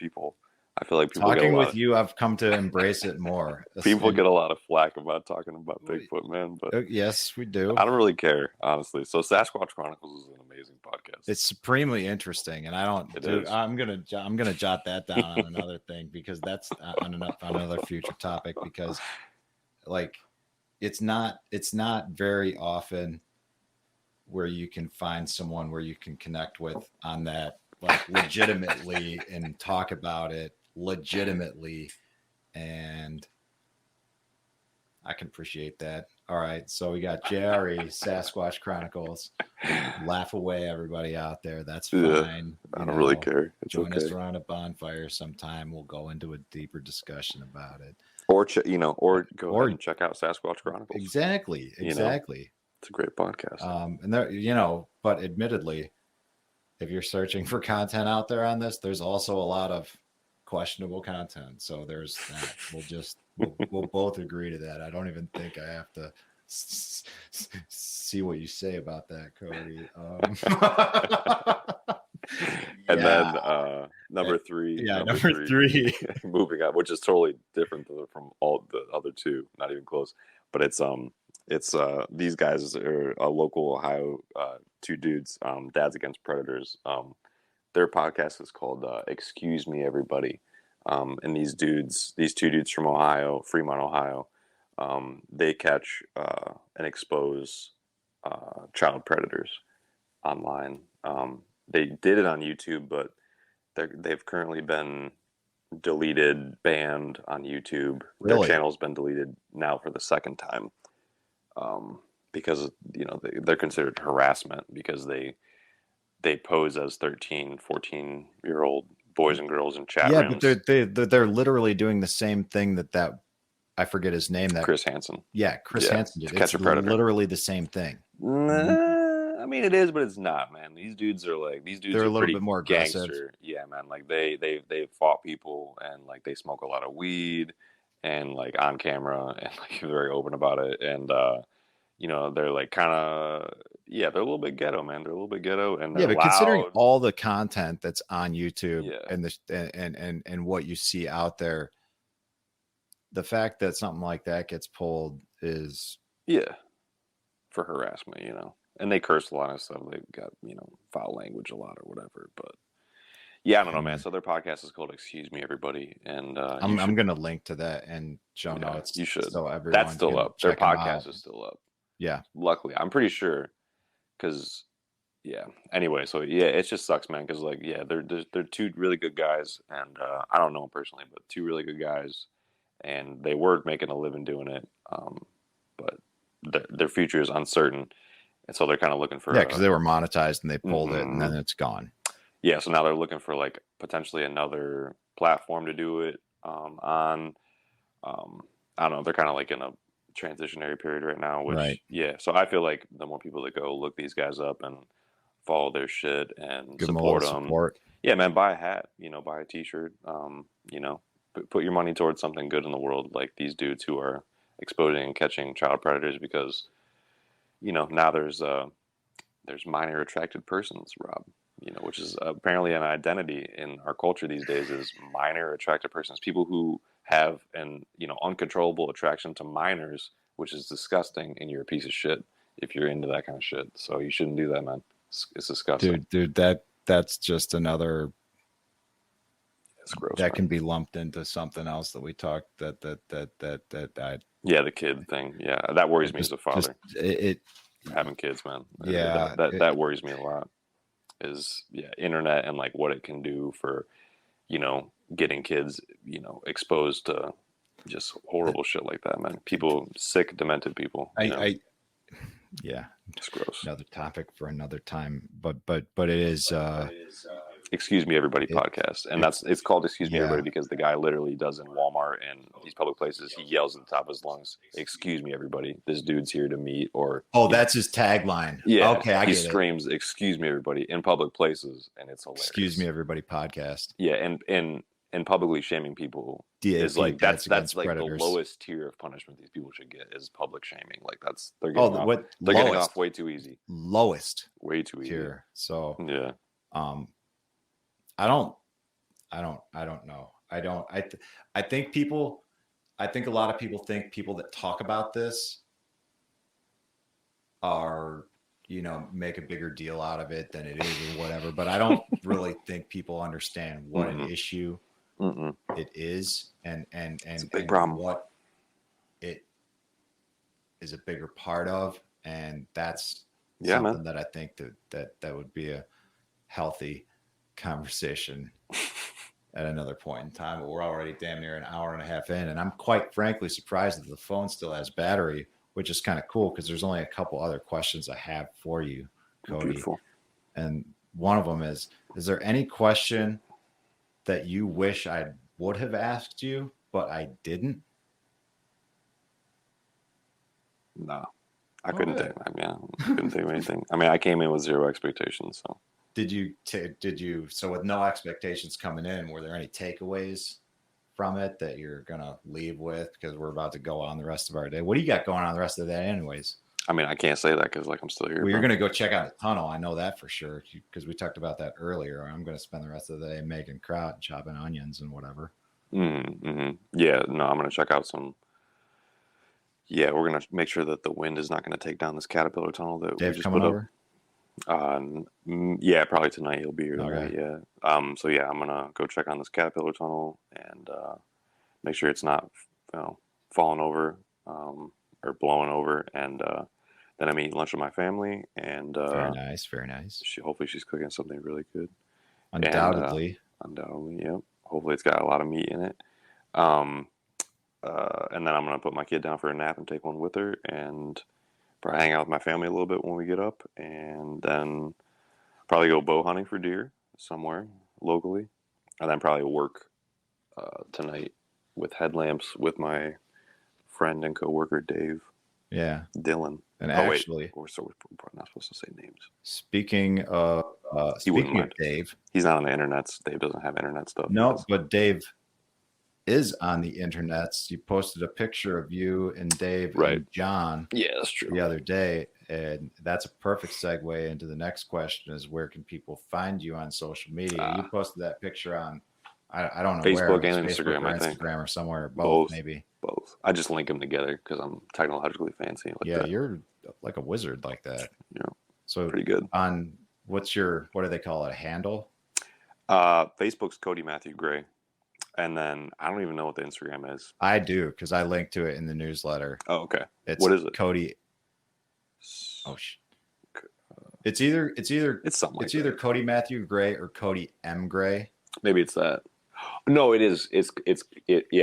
I feel like people talking with you, I've come to embrace it more. People get a lot of flack about talking about Bigfoot, man. But yes, we do. I don't really care, honestly. So Sasquatch Chronicles is an amazing podcast. It's supremely interesting, and I don't. I'm gonna jot that down on another thing because that's on another future topic because, like, it's not very often where you can find someone where you can connect with on that, like, legitimately and talk about it legitimately, and I can appreciate that. All right, so we got Jerry, Sasquatch Chronicles. Laugh away, everybody out there. That's fine. I don't really care. Join us around a bonfire sometime. We'll go into a deeper discussion about it. Or go ahead and check out Sasquatch Chronicles. Exactly. It's a great podcast. And there, but admittedly, if you're searching for content out there on this, there's also a lot of questionable content. So there's that. We'll both agree to that. I don't even think I have to see what you say about that, Cody. And then number 3. Yeah, number 3. Moving on, which is totally different from all the other 2. Not even close. But it's these guys are a local Ohio 2 dudes, Dads Against Predators. Their podcast is called Excuse Me Everybody. And these 2 dudes from Ohio, Fremont, Ohio, they catch and expose child predators online. They did it on YouTube, but they've currently been deleted, banned on YouTube. Really? Their channel's been deleted now for the 2nd time. Because they're considered harassment because they pose as 13, 14-year-old boys and girls in chat rooms. Yeah, but they're literally doing the same thing that I forget his name. That Chris Hansen. Yeah, Chris Hansen did. Catch a Predator. Literally the same thing. I mean, it is, but it's not, man. These dudes they're are a little bit more aggressive. Gangster. Yeah, man. Like they fought people and like they smoke a lot of weed and like on camera and like very open about it and they're like kind of they're a little bit ghetto, man. They're a little bit ghetto and but loud. Considering all the content that's on YouTube and and what you see out there, the fact that something like that gets pulled is for harassment, and they curse a lot of stuff. They've got foul language a lot or whatever, but I don't know, man. So their podcast is called Excuse Me Everybody, and I'm gonna link to that and show notes. You should. So everyone that's still up. Their podcast is still up. Yeah, luckily, I'm pretty sure, because Anyway, so it just sucks, man. Because they're 2 really good guys, and I don't know them personally, but 2 really good guys, and they were making a living doing it, but their future is uncertain. And so they're kind of looking for because they were monetized and they pulled it and then it's gone. Yeah, so now they're looking for like potentially another platform to do it on. I don't know. They're kind of like in a transitionary period right now, which so I feel like the more people that go look these guys up and follow their shit and Give support them all the them. support. Yeah, man, buy a hat, buy a t-shirt, put your money towards something good in the world, like these dudes who are exposing and catching child predators, because now there's minor attracted persons, Rob, which is apparently an identity in our culture these days, is minor attracted persons, people who have an uncontrollable attraction to minors, which is disgusting, and you're a piece of shit if you're into that kind of shit. So you shouldn't do that, man. It's disgusting. Dude, that's just another. It's gross. That can be lumped into something else that we talked that yeah, the kid thing. Yeah, that worries me as a father. Having kids, man. Yeah, that worries me a lot. Is internet and like what it can do for getting kids exposed to just horrible shit like that, man. People, sick, demented people. It's gross. Another topic for another time, but it is. Excuse Me Everybody podcast, and it's called Excuse Me Everybody because the guy literally does in Walmart and these public places. He yells at the top of his lungs, "Excuse me, everybody! This dude's here to meet." Or that's his tagline. Yeah, okay, he screams, "Excuse me, everybody!" in public places, and it's hilarious. Excuse Me Everybody podcast. Yeah, and publicly shaming people is like that's like predators. The lowest tier of punishment these people should get is public shaming. Like they're getting off way too easy. Lowest, way too easy. Tier. So yeah. I don't know. I think a lot of people think people that talk about this are, make a bigger deal out of it than it is or whatever. But I don't really think people understand what an issue it is and it's a big problem. What it is a bigger part of. And that's something that I think that would be a healthy conversation at another point in time, but we're already damn near an hour and a half in, and I'm quite frankly surprised that the phone still has battery, which is kind of cool because there's only a couple other questions I have for you, Cody. Beautiful. And one of them is there any question that you wish I would have asked you but I didn't? No, I couldn't think. I couldn't think of anything. I mean, I came in with zero expectations, so. Did you so with no expectations coming in, were there any takeaways from it that you're gonna leave with, because we're about to go on the rest of our day? What do you got going on the rest of the day anyways? I mean, I can't say that because I'm still here. Well, you're gonna go check out the tunnel, I know that for sure, because we talked about that earlier. I'm gonna spend the rest of the day making kraut and chopping onions and whatever. Yeah, no, I'm gonna check out some. Yeah, we're gonna make sure that the wind is not gonna take down this caterpillar tunnel that we just put up. Yeah, probably tonight. He'll be here tonight. Okay. Yeah. So yeah, I'm gonna go check on this caterpillar tunnel and make sure it's not, falling over or blowing over. And then I'm eating lunch with my family. And very nice. Hopefully she's cooking something really good. Undoubtedly. Yep. Hopefully it's got a lot of meat in it. And then I'm gonna put my kid down for a nap and take one with her, and probably hang out with my family a little bit when we get up, and then probably go bow hunting for deer somewhere locally, and then probably work tonight with headlamps with my friend and coworker Dave. Yeah, Dylan. And actually, we're probably not supposed to say names. Speaking of Dave, he's not on the internet. Dave doesn't have internet stuff. No, but Dave is on the internets. You posted a picture of you and Dave and John. Yeah, that's true. The other day, and that's a perfect segue into the next question: is where can people find you on social media? You posted that picture on I don't know Facebook where, and Instagram, or I think, Instagram or somewhere. Both maybe. Both. I just link them together because I'm technologically fancy. You're like a wizard like that. Yeah. So pretty good. On what do they call it? A handle? Facebook's Cody Matthew Grey. And then I don't even know what the Instagram is. I do, because I linked to it in the newsletter. Oh, okay. What is it? Cody. It's either something. It's either Cody Matthew Grey or Cody M Grey. Maybe it's that. No, it is. Yeah,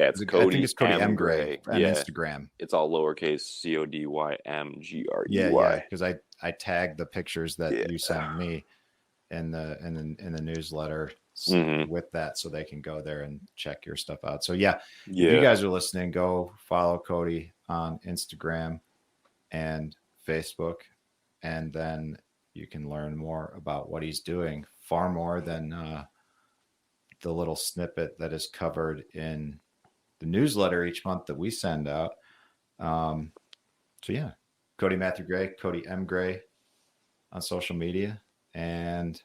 it's I Cody. think it's Cody M. Gray Gray. on Yeah, Instagram. it's all lowercase CODYMGREY. Yeah, because I tagged the pictures that Yeah. you sent me in the newsletter Mhm. with that, so they can go there and check your stuff out. So yeah, if you Yeah. guys are listening, go follow Cody on Instagram and Facebook, and then you can learn more about what he's doing, far more than the little snippet that is covered in the newsletter each month that we send out. So yeah, Cody Matthew Grey, Cody M. Gray on social media. And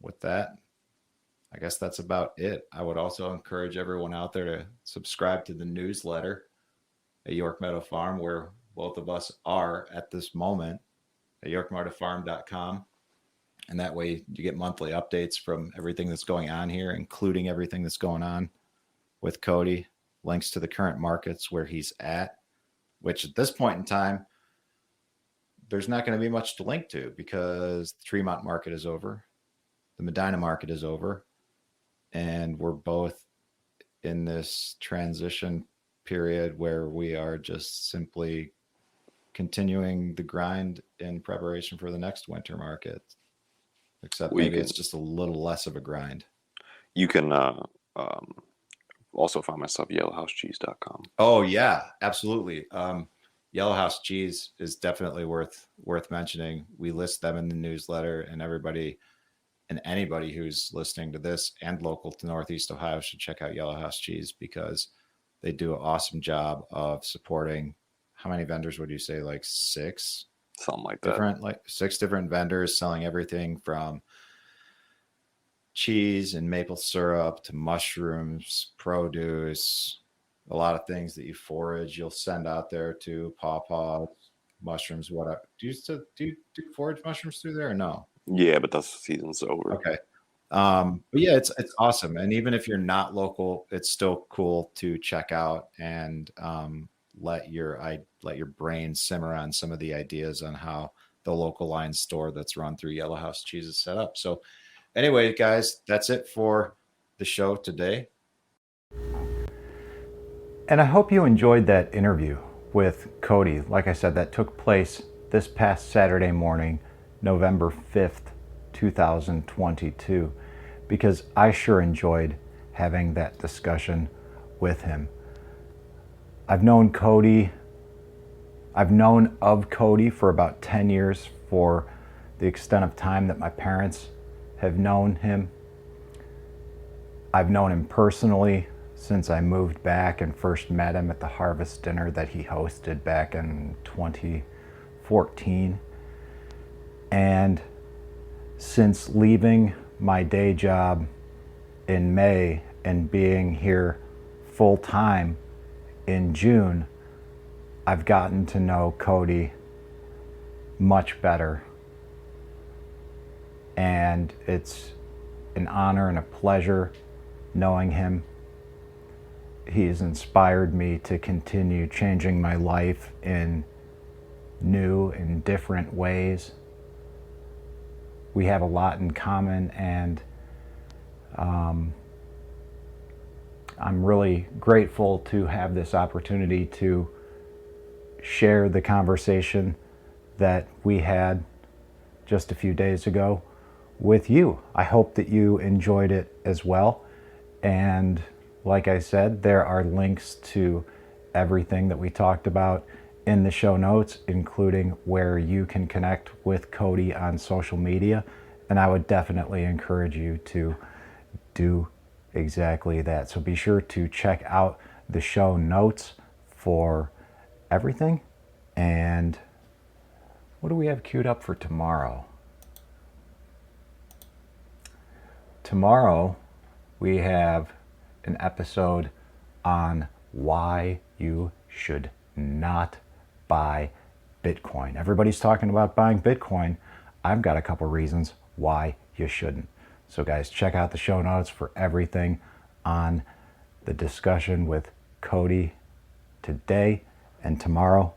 with that, I guess that's about it. I would also encourage everyone out there to subscribe to the newsletter at York Meadow Farm, where both of us are at this moment, at yorkmeadowfarm.com. And that way you get monthly updates from everything that's going on here, including everything that's going on with Cody, links to the current markets where he's at, which at this point in time, there's not going to be much to link to because the Tremont market is over. The Medina market is over. And we're both in this transition period where we are just simply continuing the grind in preparation for the next winter market. Except maybe it's just a little less of a grind. You can also find my stuff yellowhousecheese.com. Oh yeah, absolutely. Yellow House Cheese is definitely worth mentioning. We list them in the newsletter, and everybody and anybody who's listening to this and local to Northeast Ohio should check out Yellow House Cheese because they do an awesome job of supporting. How many vendors would you say? Like six? Something like different, that. like 6 different vendors selling everything from cheese and maple syrup to mushrooms, produce, a lot of things that you forage, you'll send out there to pawpaws, mushrooms, whatever. Do you forage mushrooms through there or no? Yeah, but that's the season's over. Okay. But yeah, it's awesome. And even if you're not local, it's still cool to check out and let your brain simmer on some of the ideas on how the local line store that's run through Yellow House Cheese is set up. So anyway, guys, that's it for the show today. And I hope you enjoyed that interview with Cody. Like I said, that took place this past Saturday morning, November 5th, 2022, because I sure enjoyed having that discussion with him. I've known of Cody for about 10 years for the extent of time that my parents have known him. I've known him personally since I moved back and first met him at the harvest dinner that he hosted back in 2014. And since leaving my day job in May and being here full time in June, I've gotten to know Cody much better. And it's an honor and a pleasure knowing him. He has inspired me to continue changing my life in new and different ways. We have a lot in common, and I'm really grateful to have this opportunity to share the conversation that we had just a few days ago with you. I hope that you enjoyed it as well. And like I said, there are links to everything that we talked about in the show notes, including where you can connect with Cody on social media. And I would definitely encourage you to do exactly that. So be sure to check out the show notes for everything. And what do we have queued up for tomorrow? Tomorrow we have an episode on why you should not buy Bitcoin. Everybody's talking about buying Bitcoin. I've got a couple reasons why you shouldn't. So guys, check out the show notes for everything on the discussion with Cody today. And tomorrow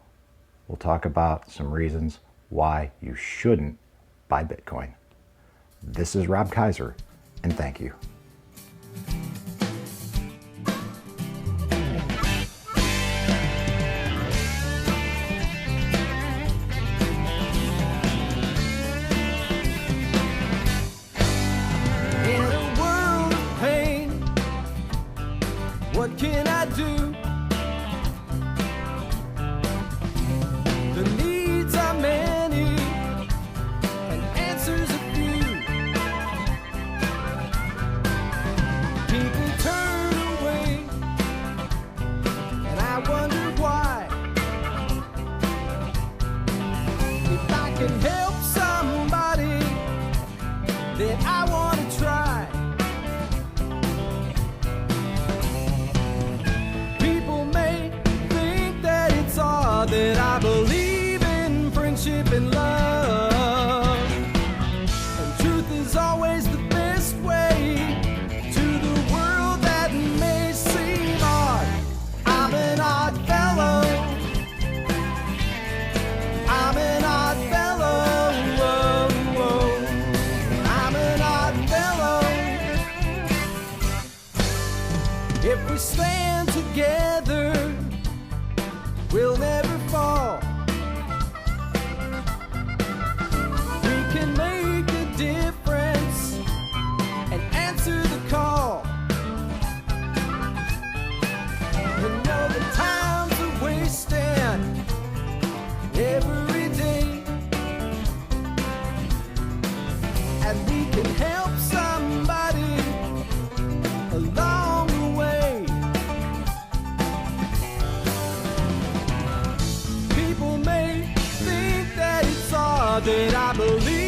we'll talk about some reasons why you shouldn't buy Bitcoin. This is Rob Kaiser, and thank you. In a world of pain, what can I do? The needs are many and answers a few. People turn away and I wonder why. If I can help somebody, then I want to try. People may think that it's odd that I believe in friendship and love. And truth is always the best way to the world that may seem odd. I'm an odd fellow. I'm an odd fellow. Whoa, whoa. I'm an odd fellow. If we stand together, we'll never fall. We can make a difference and answer the call. You know the times are wasting every day, and we can help somebody along the way. People may think that it's odd that I believe